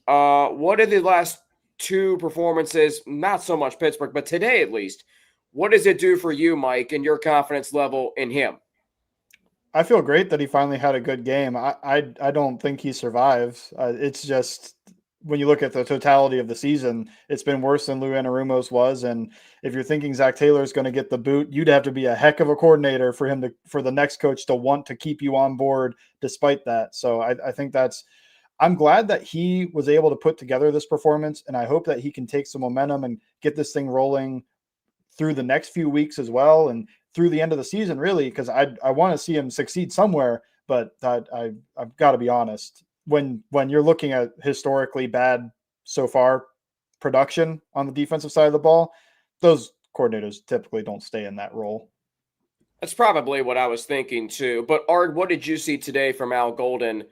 What are the last two performances, not so much Pittsburgh, but today at least, what does it do for you, Mike, and your confidence level in him? I feel great that he finally had a good game. I don't think he survives. It's just when you look at the totality of the season, it's been worse than Lou Anarumo's was. And if you're thinking Zac Taylor is going to get the boot, you'd have to be a heck of a coordinator for him for the next coach to want to keep you on board despite that. So I think I'm glad that he was able to put together this performance, and I hope that he can take some momentum and get this thing rolling through the next few weeks as well, and through the end of the season, really, because I want to see him succeed somewhere. But I've got to be honest, when you're looking at historically bad so far production on the defensive side of the ball, those coordinators typically don't stay in that role. That's probably what I was thinking too. But Art, what did you see today from Al Golden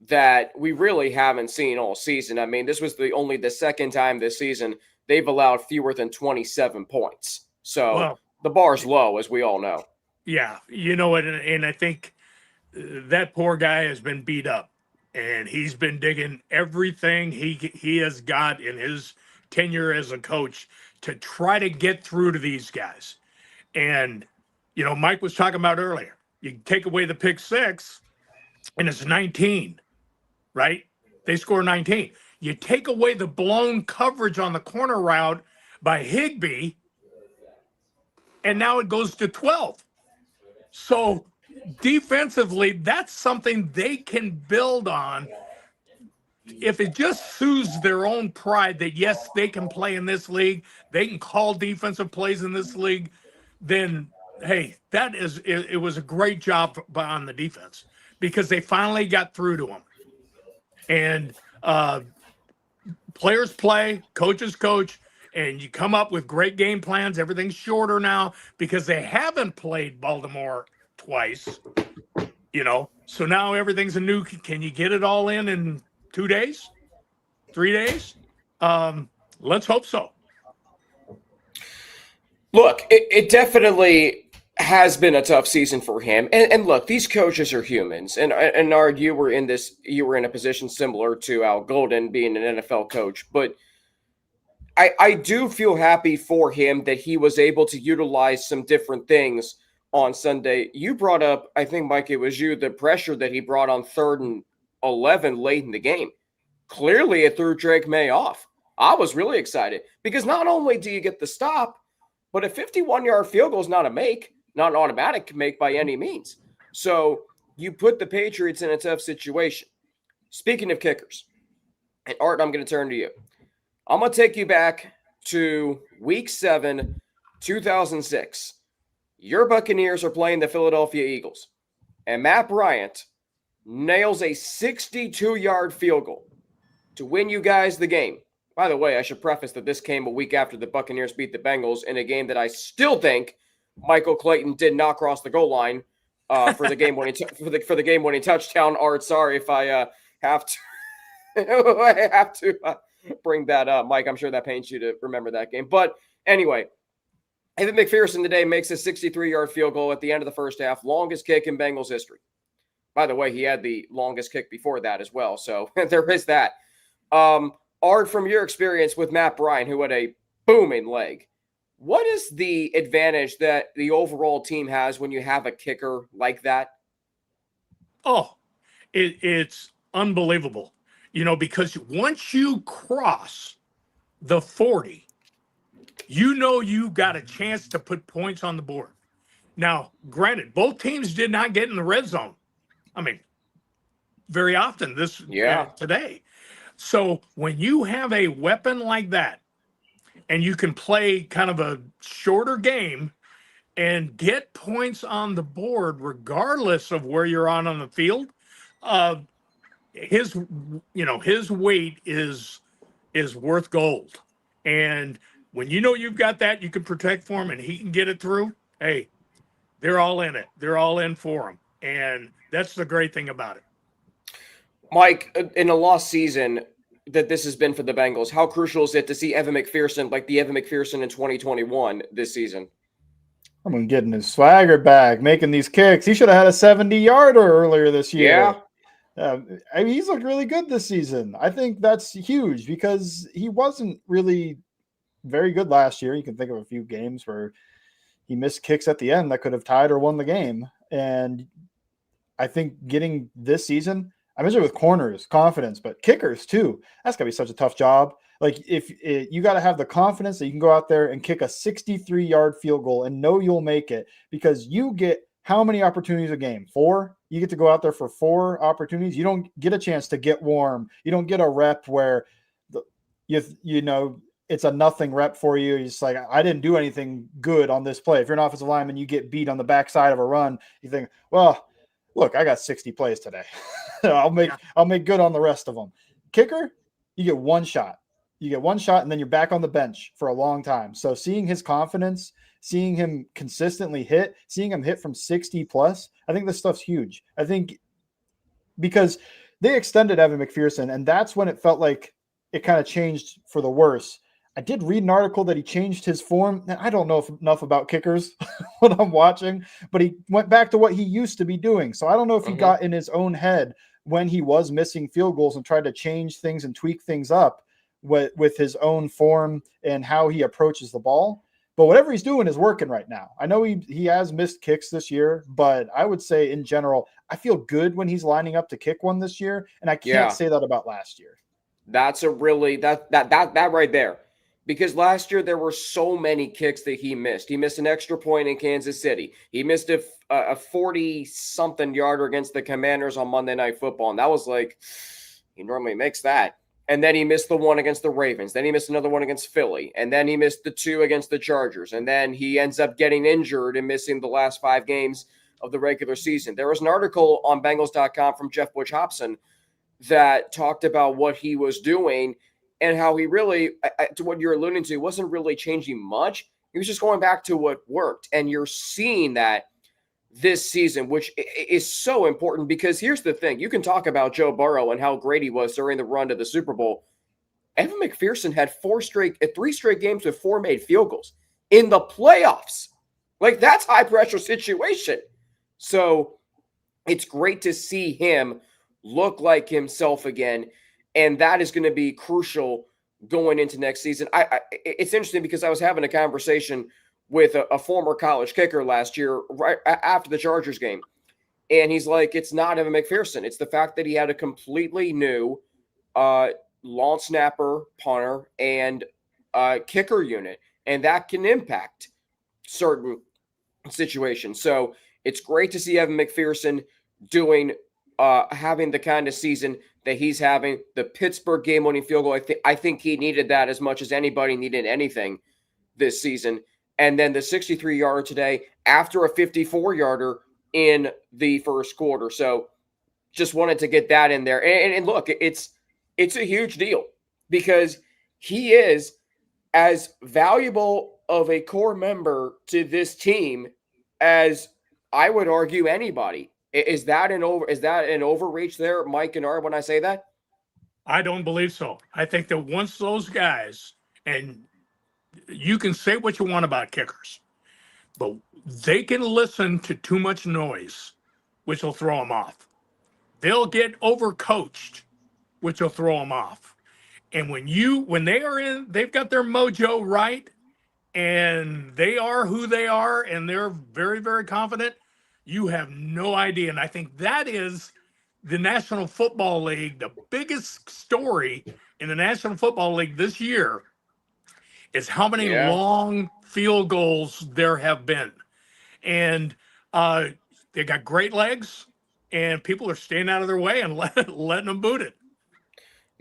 that we really haven't seen all season? I mean, this was only the second time this season they've allowed fewer than 27 points. So the bar's low, as we all know. Yeah, and I think that poor guy has been beat up, and he's been digging everything he has got in his tenure as a coach to try to get through to these guys. And, Mike was talking about earlier, you take away the pick six, and it's 19, right? They score 19. You take away the blown coverage on the corner route by Higbee, and now it goes to 12. So defensively, that's something they can build on. If it just soothes their own pride that, yes, they can play in this league, they can call defensive plays in this league, then, hey, it was a great job on the defense because they finally got through to them. And players play, coaches coach, and you come up with great game plans. Everything's shorter now because they haven't played Baltimore twice, So now everything's a new. Can you get it all in 2 days, 3 days? Let's hope so. Look, it definitely has been a tough season for him. And look, these coaches are humans. And Ard, you were in a position similar to Al Golden being an NFL coach. But I do feel happy for him that he was able to utilize some different things on Sunday. You brought up, I think, Mike, it was you, the pressure that he brought on 3rd and 11 late in the game. Clearly, it threw Drake May off. I was really excited because not only do you get the stop, but a 51-yard field goal is not an automatic make by any means. So you put the Patriots in a tough situation. Speaking of kickers, and Art, I'm going to turn to you. I'm going to take you back to Week 7, 2006. Your Buccaneers are playing the Philadelphia Eagles, and Matt Bryant nails a 62-yard field goal to win you guys the game. By the way, I should preface that this came a week after the Buccaneers beat the Bengals in a game that I still think Michael Clayton did not cross the goal line for the game-winning for the game-winning touchdown. Art, sorry if I have to bring that up, Mike. I'm sure that pains you to remember that game. But anyway, Evan McPherson today makes a 63-yard field goal at the end of the first half, longest kick in Bengals history. By the way, he had the longest kick before that as well, so there is that. Art, from your experience with Matt Bryant, who had a booming leg, what is the advantage that the overall team has when you have a kicker like that? Oh, it's unbelievable. Because once you cross the 40, you've got a chance to put points on the board. Now, granted, both teams did not get in the red zone. I mean, very often today. So when you have a weapon like that and you can play kind of a shorter game and get points on the board regardless of where you're on the field, his weight is worth gold. And when you've got that, you can protect for him and he can get it through. Hey, they're all in it. They're all in for him. And that's the great thing about it. Mike, in a lost season, that this has been for the Bengals? How crucial is it to see Evan McPherson like the Evan McPherson in 2021 this season? I mean, getting his swagger back, making these kicks. He should have had a 70-yarder earlier this year. Yeah. I mean, he's looked really good this season. I think that's huge because he wasn't really very good last year. You can think of a few games where he missed kicks at the end that could have tied or won the game. And I think getting this season, I measure with corners, confidence, but kickers too. That's got to be such a tough job. Like you got to have the confidence that you can go out there and kick a 63-yard field goal and know you'll make it, because you get how many opportunities a game? 4? You get to go out there for 4 opportunities. You don't get a chance to get warm. You don't get a rep where you know it's a nothing rep for you. You're just like, I didn't do anything good on this play. If you're an offensive lineman, you get beat on the backside of a run. You think, well, look, I got 60 plays today. I'll make good on the rest of them. Kicker, you get 1 shot. You get 1 shot, and then you're back on the bench for a long time. So seeing his confidence, seeing him consistently hit, seeing him hit from 60 plus, I think this stuff's huge. I think because they extended Evan McPherson, and that's when it felt like it kind of changed for the worse. I did read an article that he changed his form. I don't know enough about kickers when I'm watching, but he went back to what he used to be doing. So I don't know if he got in his own head when he was missing field goals and tried to change things and tweak things up with his own form and how he approaches the ball. But whatever he's doing is working right now. I know he has missed kicks this year, but I would say in general, I feel good when he's lining up to kick one this year. And I can't say that about last year. That's a really that right there. Because last year there were so many kicks that he missed. He missed an extra point in Kansas City. He missed a 40-something yarder against the Commanders on Monday Night Football. And that was like, he normally makes that. And then he missed the one against the Ravens. Then he missed another one against Philly. And then he missed the 2 against the Chargers. And then he ends up getting injured and missing the last 5 games of the regular season. There was an article on Bengals.com from Jeff Butch Hobson that talked about what he was doing and how he really, to what you're alluding to, wasn't really changing much. He was just going back to what worked. And you're seeing that this season, which is so important, because here's the thing. You can talk about Joe Burrow and how great he was during the run to the Super Bowl. Evan McPherson had 3 straight games with 4 made field goals in the playoffs. Like, that's high pressure situation. So it's great to see him look like himself again. And that is going to be crucial going into next season. It's interesting because I was having a conversation with a former college kicker last year, right after the Chargers game. And he's like, it's not Evan McPherson. It's the fact that he had a completely new long snapper, punter, and kicker unit. And that can impact certain situations. So it's great to see Evan McPherson having the kind of season that he's having. The Pittsburgh game-winning field goal, I think he needed that as much as anybody needed anything this season. And then the 63-yarder today after a 54-yarder in the first quarter. So just wanted to get that in there. And look, it's a huge deal because he is as valuable of a core member to this team as I would argue anybody. Is that an overreach there, Mike and Art, when I say that? I don't believe so. I think that once those guys, and you can say what you want about kickers, but they can listen to too much noise, which will throw them off. They'll get overcoached, which will throw them off. And when they are in, they've got their mojo right, and they are who they are, and they're very, very confident, you have no idea. And I think that is the National Football League. The biggest story in the National Football League this year is how many long field goals there have been. And they got great legs, and people are staying out of their way and letting them boot it.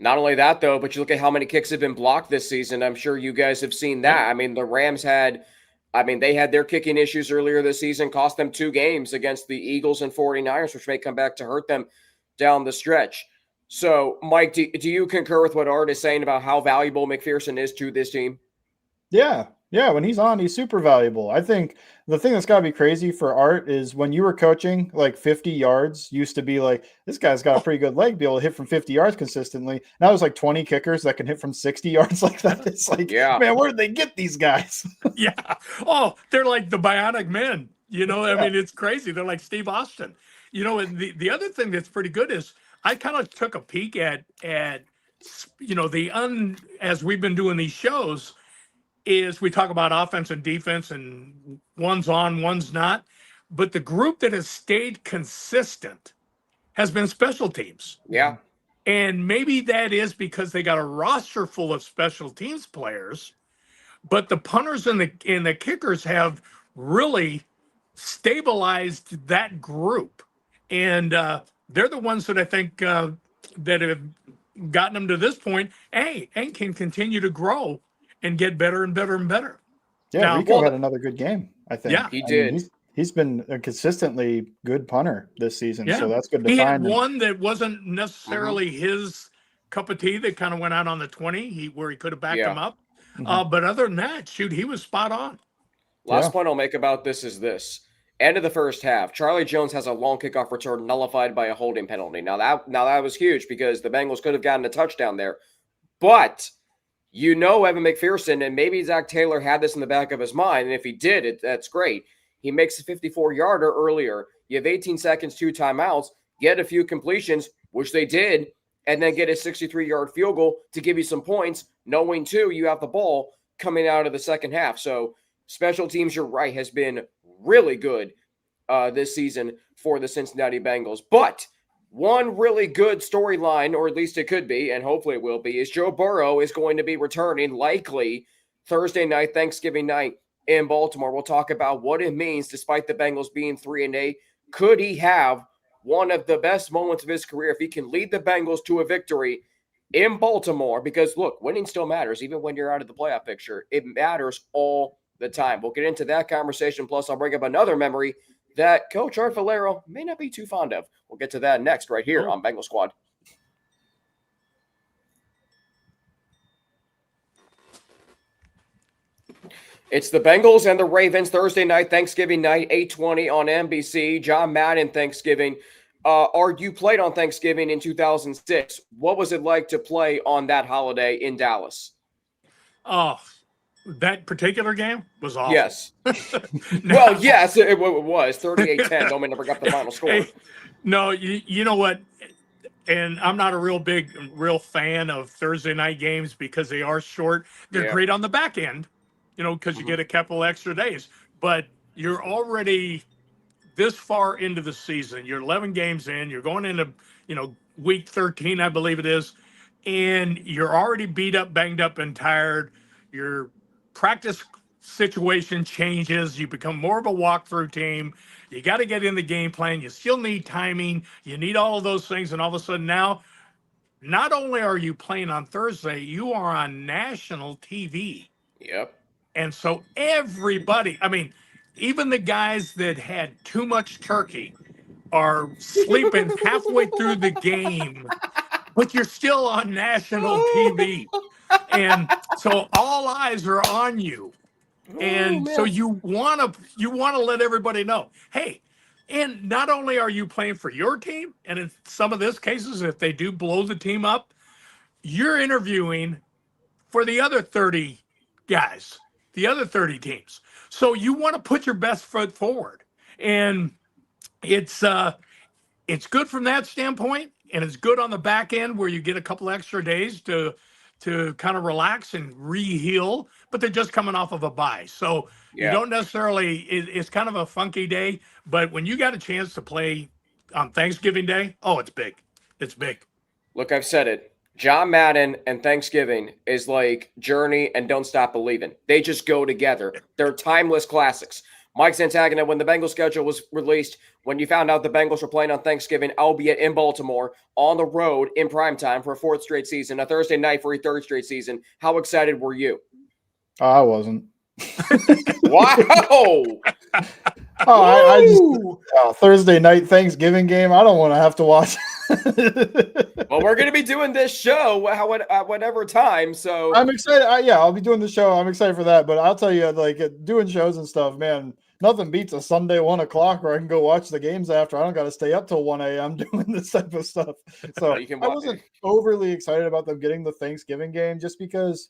Not only that, though, but you look at how many kicks have been blocked this season. I'm sure you guys have seen that. I mean, the Rams they had their kicking issues earlier this season, cost them 2 games against the Eagles and 49ers, which may come back to hurt them down the stretch. So, Mike, do you concur with what Art is saying about how valuable McPherson is to this team? Yeah, Yeah, when he's on, he's super valuable. I think the thing that's got to be crazy for Art is when you were coaching, like 50 yards used to be like, this guy's got a pretty good leg, be able to hit from 50 yards consistently. Now it's like 20 kickers that can hit from 60 yards like that. It's like, Yeah. man, where did they get these guys? Yeah. Oh, they're like the bionic men. I mean, it's crazy. They're like Steve Austin. And the other thing that's pretty good is I kind of took a peek at as we've been doing these shows, is we talk about offense and defense and one's on, one's not. But the group that has stayed consistent has been special teams. Yeah. And maybe that is because they got a roster full of special teams players, but the punters and the kickers have really stabilized that group. And they're the ones that I think that have gotten them to this point, and can continue to grow and get better and better and better. Yeah, Now, Rico had another good game, I think. Yeah. He I did. mean, he's been a consistently good punter this season, Yeah. so that's good to He had find. one that wasn't necessarily his cup of tea that kind of went out on the 20 where he could have backed him up. But other than that, shoot, he was spot on. Last point I'll make about this is this. End of the first half, Charlie Jones has a long kickoff return nullified by a holding penalty. Now that was huge because the Bengals could have gotten a touchdown there. But Evan McPherson, and maybe Zac Taylor had this in the back of his mind, and if he did, that's great. He makes a 54-yarder earlier. You have 18 seconds, 2 timeouts, get a few completions, which they did, and then get a 63-yard field goal to give you some points, knowing, too, you have the ball coming out of the second half. So special teams, you're right, has been really good this season for the Cincinnati Bengals. But one really good storyline, or at least it could be, and hopefully it will be, is Joe Burrow is going to be returning likely Thursday night, Thanksgiving night in Baltimore. We'll talk about what it means despite the Bengals being 3-8. Could he have one of the best moments of his career if he can lead the Bengals to a victory in Baltimore? Because, look, winning still matters. Even when you're out of the playoff picture, it matters all the time. We'll get into that conversation. Plus, I'll bring up another memory that Coach Art Valero may not be too fond of. We'll get to that next right here on Bengal Squad. It's the Bengals and the Ravens Thursday night, Thanksgiving night, 8:20 on NBC. John Madden Thanksgiving. You played on Thanksgiving in 2006. What was it like to play on that holiday in Dallas? Oh, that particular game was awful. Yes. Well, yes, it was 38-10. Don't never got the final score. Hey, no, you know what? And I'm not a real fan of Thursday night games because they are short. They're great on the back end, because you get a couple extra days. But you're already this far into the season. You're 11 games in. You're going into, week 13, I believe it is. And you're already beat up, banged up, and tired. Your practice situation changes. You become more of a walkthrough team. You got to get in the game plan. You still need timing. You need all of those things. And all of a sudden now, not only are you playing on Thursday, you are on national TV. Yep. And so everybody, even the guys that had too much turkey are sleeping halfway through the game, but you're still on national TV. And so all eyes are on you. And so you want to let everybody know, hey, and not only are you playing for your team, and in some of these cases, if they do blow the team up, you're interviewing for the other 30 guys, the other 30 teams. So you want to put your best foot forward. And it's good from that standpoint, and it's good on the back end where you get a couple extra days to kind of relax and re-heal, but they're just coming off of a bye. So you don't necessarily, it's kind of a funky day, but when you got a chance to play on Thanksgiving Day, it's big. It's big. Look, I've said it. John Madden and Thanksgiving is like Journey and Don't Stop Believing. They just go together. They're timeless classics. Mike Santagata, when the Bengals schedule was released, when you found out the Bengals were playing on Thanksgiving, albeit in Baltimore, on the road in primetime for a 4th straight season, a Thursday night for a 3rd straight season, how excited were you? I wasn't. Wow. Oh, I just Thursday night Thanksgiving game. I don't want to have to watch. Well, we're going to be doing this show at whatever time. So I'm excited. I'll be doing the show. I'm excited for that. But I'll tell you, like doing shows and stuff, man, nothing beats a Sunday 1 o'clock where I can go watch the games after. I don't got to stay up till 1 a.m. doing this type of stuff. So I wasn't overly excited about them getting the Thanksgiving game just because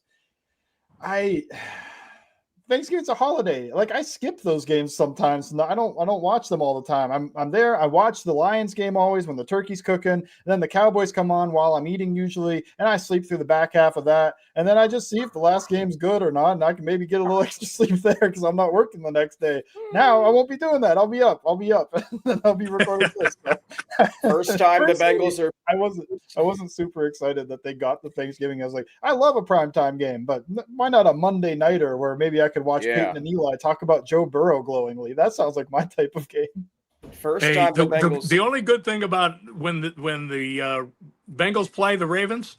Thanksgiving's a holiday. Like I skip those games sometimes. I don't watch them all the time. I'm there. I watch the Lions game always when the turkey's cooking. And then the Cowboys come on while I'm eating usually, and I sleep through the back half of that. And then I just see if the last game's good or not, and I can maybe get a little extra sleep there because I'm not working the next day. Now I won't be doing that. I'll be up. And then I'll be recording this. First time the Bengals are. I wasn't super excited that they got the Thanksgiving. I was like, I love a primetime game, but why not a Monday nighter where maybe I could watch Peyton and Eli talk about Joe Burrow glowingly? That sounds like my type of game. First time the Bengals. The only good thing about when the Bengals play the Ravens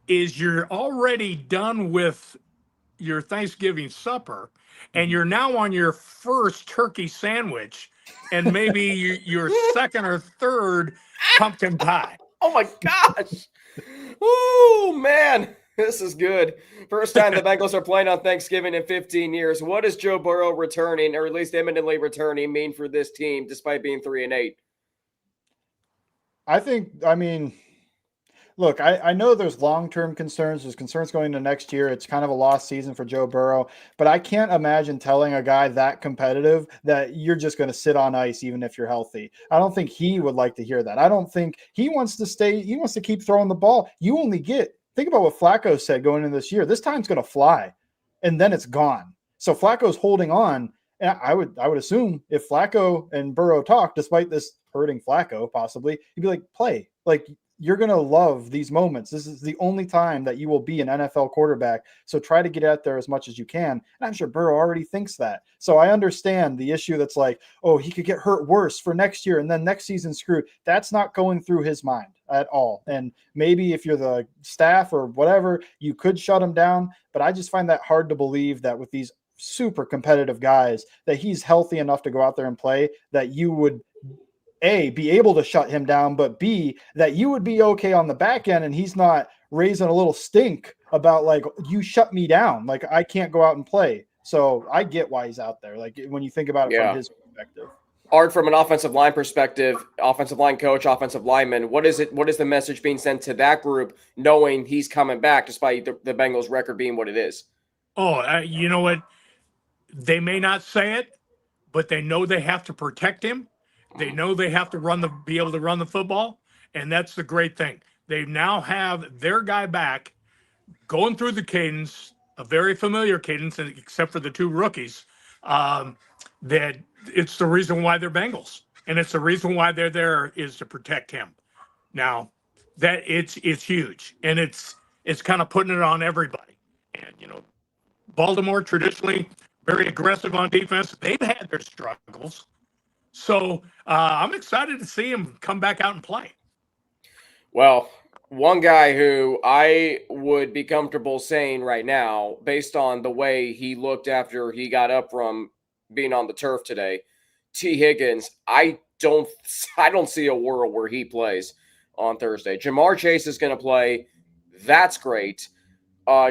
is you're already done with your Thanksgiving supper, and you're now on your first turkey sandwich, and maybe your second or third pumpkin pie. Oh my gosh! Oh man, this is good. First time the Bengals are playing on Thanksgiving in 15 years. What does Joe Burrow returning, or at least imminently returning, mean for this team, despite being 3-8? Look, I know there's long-term concerns. There's concerns going into next year. It's kind of a lost season for Joe Burrow. But I can't imagine telling a guy that competitive that you're just going to sit on ice even if you're healthy. I don't think he would like to hear that. I don't think he wants to stay. He wants to keep throwing the ball. Think about what Flacco said going into this year. This time's going to fly, and then it's gone. So Flacco's holding on. And I would assume if Flacco and Burrow talk, despite this hurting Flacco possibly, he'd be like, play. Like, you're going to love these moments. This is the only time that you will be an NFL quarterback. So try to get out there as much as you can. And I'm sure Burrow already thinks that. So I understand the issue that's like, oh, he could get hurt worse for next year and then next season screwed. That's not going through his mind at all. And maybe if you're the staff or whatever, you could shut him down. But I just find that hard to believe that with these super competitive guys that he's healthy enough to go out there and play, that you would A, be able to shut him down, but B, that you would be okay on the back end and he's not raising a little stink about like, you shut me down. Like I can't go out and play. So I get why he's out there. Like when you think about it from his perspective. Art, from an offensive line perspective, offensive line coach, offensive lineman, what is the message being sent to that group knowing he's coming back despite the Bengals record being what it is? Oh, you know what? They may not say it, but they know they have to protect him. They know they have to be able to run the football, and that's the great thing. They now have their guy back, going through the cadence, a very familiar cadence, except for the two rookies. That it's the reason why they're Bengals, and it's the reason why they're there is to protect him. Now, that it's huge, and it's kind of putting it on everybody. And Baltimore traditionally very aggressive on defense. They've had their struggles. So I'm excited to see him come back out and play. Well, one guy who I would be comfortable saying right now, based on the way he looked after he got up from being on the turf today, T. Higgins, I don't see a world where he plays on Thursday. Jamar Chase is going to play. That's great.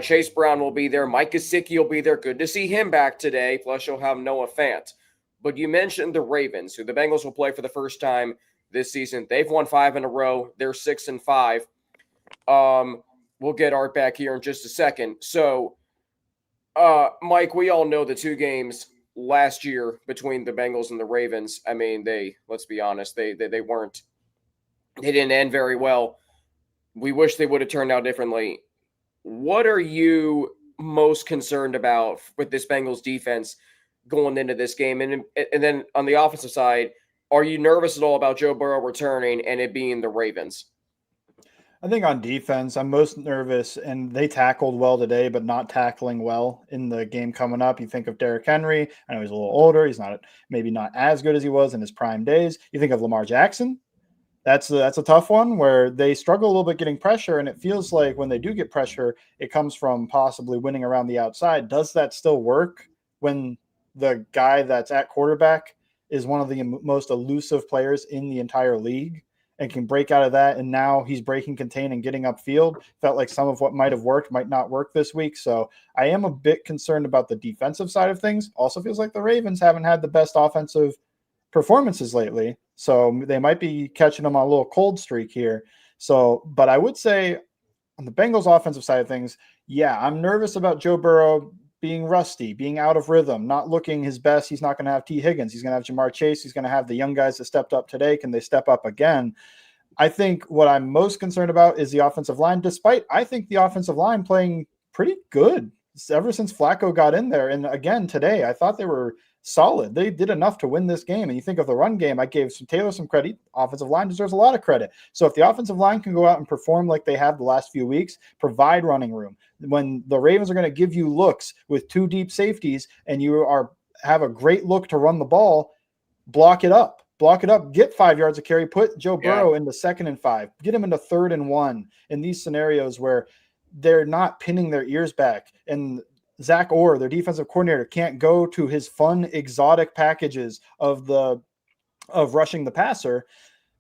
Chase Brown will be there. Mike Gesicki will be there. Good to see him back today. Plus, you'll have Noah Fant. But you mentioned the Ravens, who the Bengals will play for the first time this season. They've won 5 in a row. They're 6-5. We'll get Art back here in just a second. So, Mike, we all know the 2 games last year between the Bengals and the Ravens. I mean, let's be honest, they didn't end very well. We wish they would have turned out differently. What are you most concerned about with this Bengals defense going into this game? And then on the offensive side, are you nervous at all about Joe Burrow returning and it being the Ravens? I think on defense, I'm most nervous, and they tackled well today, but not tackling well in the game coming up. You think of Derrick Henry. I know he's a little older. He's maybe not as good as he was in his prime days. You think of Lamar Jackson. That's a tough one where they struggle a little bit getting pressure, and it feels like when they do get pressure, it comes from possibly winning around the outside. Does that still work when the guy that's at quarterback is one of the most elusive players in the entire league and can break out of that. And now he's breaking contain and getting upfield. Felt like some of what might have worked might not work this week. So I am a bit concerned about the defensive side of things. Also feels like the Ravens haven't had the best offensive performances lately. So they might be catching them on a little cold streak here. So, but I would say on the Bengals offensive side of things, yeah, I'm nervous about Joe Burrow being rusty, being out of rhythm, not looking his best. He's not going to have T. Higgins. He's going to have Jamar Chase. He's going to have the young guys that stepped up today. Can they step up again? I think what I'm most concerned about is the offensive line, despite I think the offensive line playing pretty good ever since Flacco got in there. And again, today, I thought they were solid. They did enough to win this game. And you think of the run game, I gave Taylor some credit. Offensive line deserves a lot of credit. So if the offensive line can go out and perform like they have the last few weeks, provide running room. When the Ravens are going to give you looks with 2 deep safeties and you have a great look to run the ball, block it up. Block it up, get 5 yards of carry, put Joe Burrow into 2nd and 5, get him into 3rd and 1 in these scenarios where they're not pinning their ears back. And Zach Orr, their defensive coordinator, can't go to his fun, exotic packages of rushing the passer.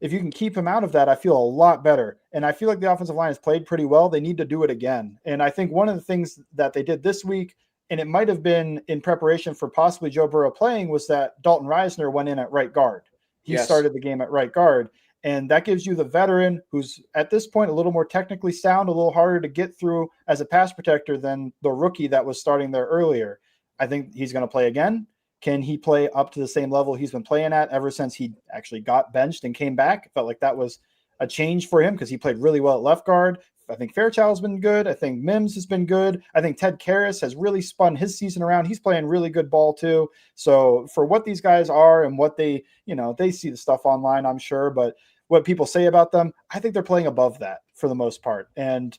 If you can keep him out of that, I feel a lot better. And I feel like the offensive line has played pretty well. They need to do it again. And I think one of the things that they did this week, and it might have been in preparation for possibly Joe Burrow playing, was that Dalton Reisner went in at right guard. He started the game at right guard, and that gives you the veteran who's at this point a little more technically sound, a little harder to get through as a pass protector than the rookie that was starting there earlier. I think he's going to play again. Can he play up to the same level he's been playing at ever since he actually got benched and came back? It felt like that was a change for him because he played really well at left guard. I think Fairchild's been good. I think Mims has been good. I think Ted Karras has really spun his season around. He's playing really good ball too. So for what these guys are and what they see the stuff online, I'm sure, but what people say about them, I think they're playing above that for the most part. And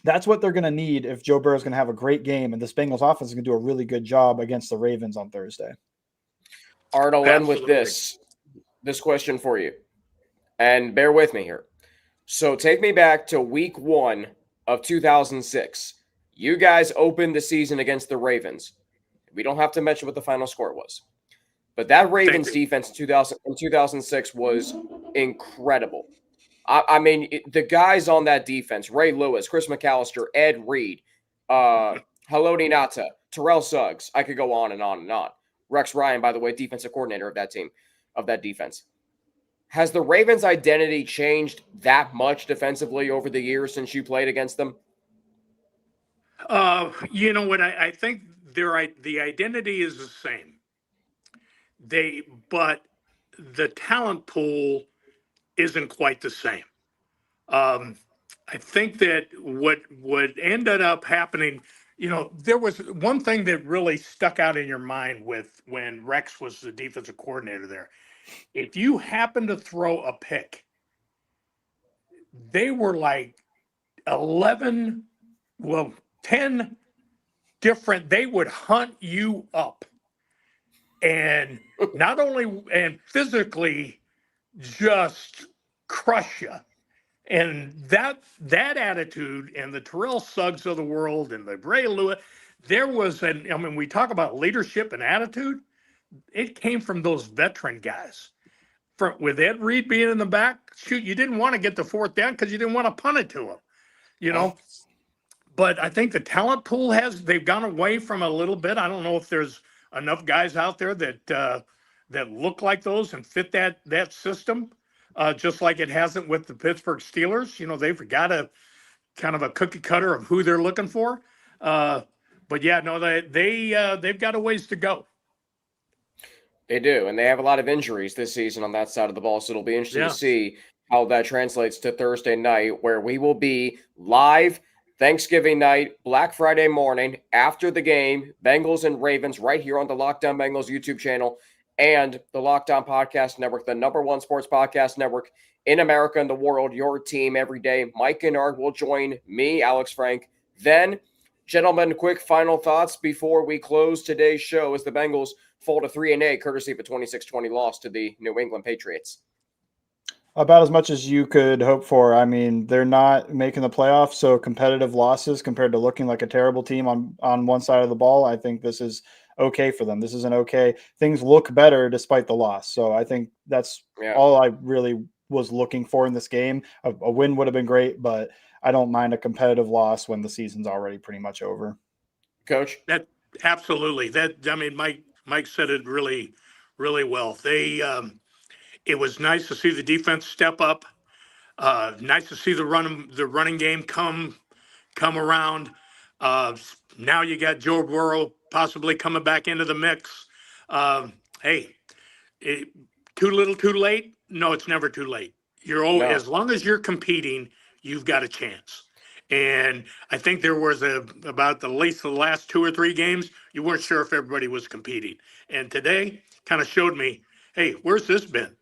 that's what they're going to need if Joe Burrow is going to have a great game and this Bengals offense is going to do a really good job against the Ravens on Thursday. Art, I'll end with this question for you. And bear with me here. So take me back to week 1 of 2006. You guys opened the season against the Ravens. We don't have to mention what the final score was. But that Ravens defense in 2006 was incredible. I mean, the guys on that defense, Ray Lewis, Chris McAllister, Ed Reed, Haloti Ngata, Terrell Suggs. I could go on and on and on. Rex Ryan, by the way, defensive coordinator of that team, of that defense. Has the Ravens' identity changed that much defensively over the years since you played against them? You know what? I think the identity is the same. But the talent pool isn't quite the same. I think that what ended up happening, there was one thing that really stuck out in your mind with when Rex was the defensive coordinator there. If you happen to throw a pick, they were like 10 different, they would hunt you up and not only, and physically just crush you. And that attitude and the Terrell Suggs of the world and the Ray Lewis, we talk about leadership and attitude. It came from those veteran guys. With Ed Reed being in the back, shoot, you didn't want to get the 4th down because you didn't want to punt it to him, But I think the talent pool they've gone away from a little bit. I don't know if there's enough guys out there that look like those and fit that system, just like it hasn't with the Pittsburgh Steelers. They've got a kind of a cookie cutter of who they're looking for. But yeah, no, they've got a ways to go. They do, and they have a lot of injuries this season on that side of the ball, so it'll be interesting to see how that translates to Thursday night, where we will be live Thanksgiving night, Black Friday morning, after the game, Bengals and Ravens, right here on the Locked On Bengals YouTube channel and the Locked On Podcast Network, the #1 sports podcast network in America and the world, your team every day. Mike and Art will join me, Alex Frank. Then, gentlemen, quick final thoughts before we close today's show as the Bengals fall to 3-8, courtesy of a 26-20 loss to the New England Patriots. About as much as you could hope for. I mean, they're not making the playoffs, so competitive losses compared to looking like a terrible team on one side of the ball. I think this is okay for them. This is an okay. Things look better despite the loss. So I think that's all I really was looking for in this game. A win would have been great, but I don't mind a competitive loss when the season's already pretty much over. Coach? That absolutely. Mike said it really, really well. It was nice to see the defense step up. Nice to see the running game come around. Now you got Joe Burrow possibly coming back into the mix. Hey, too little, too late? No, it's never too late. As long as you're competing, you've got a chance. And I think there was about at least the last 2 or 3 games, you weren't sure if everybody was competing. And today kind of showed me, hey, where's this been?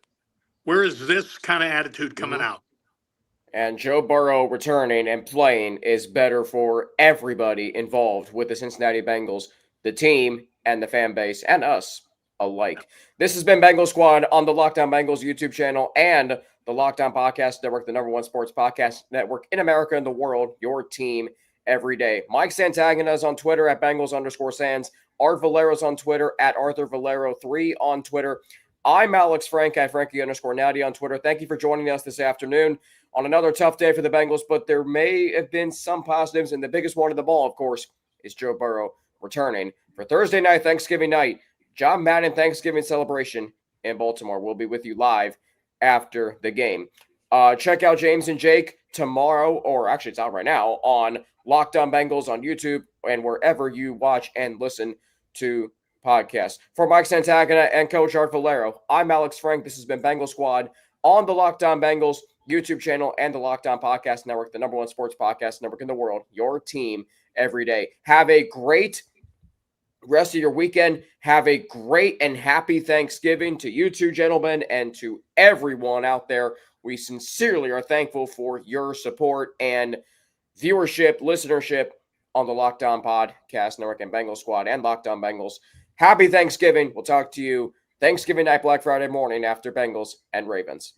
Where is this kind of attitude coming out? And Joe Burrow returning and playing is better for everybody involved with the Cincinnati Bengals, the team and the fan base, and us alike. This has been Bengals Squad on the Locked On Bengals YouTube channel and the Locked On Podcast Network, the #1 sports podcast network in America and the world, your team every day. Mike Santagata is on Twitter at Bengals_Sands. Art Valero's on Twitter at ArthurValero3 on Twitter. I'm Alex Frank at Frankie_Natty on Twitter. Thank you for joining us this afternoon on another tough day for the Bengals, but there may have been some positives, and the biggest one of them all, of course, is Joe Burrow returning for Thursday night, Thanksgiving night, John Madden Thanksgiving celebration in Baltimore. We'll be with you live after the game. Check out James and Jake tomorrow, or actually it's out right now, on Locked On Bengals on YouTube and wherever you watch and listen to podcasts. For Mike Santagata and Coach Art Valero, I'm Alex Frank. This has been Bengals Squad on the Locked On Bengals YouTube channel and the Locked On Podcast Network, the #1 sports podcast network in the world, your team every day. Have a great rest of your weekend. Have a great and happy Thanksgiving to you two gentlemen and to everyone out there. We sincerely are thankful for your support and viewership, listenership on the Locked On Podcast Network and Bengals Squad and Locked On Bengals. Happy Thanksgiving. We'll talk to you Thanksgiving night, Black Friday morning after Bengals and Ravens.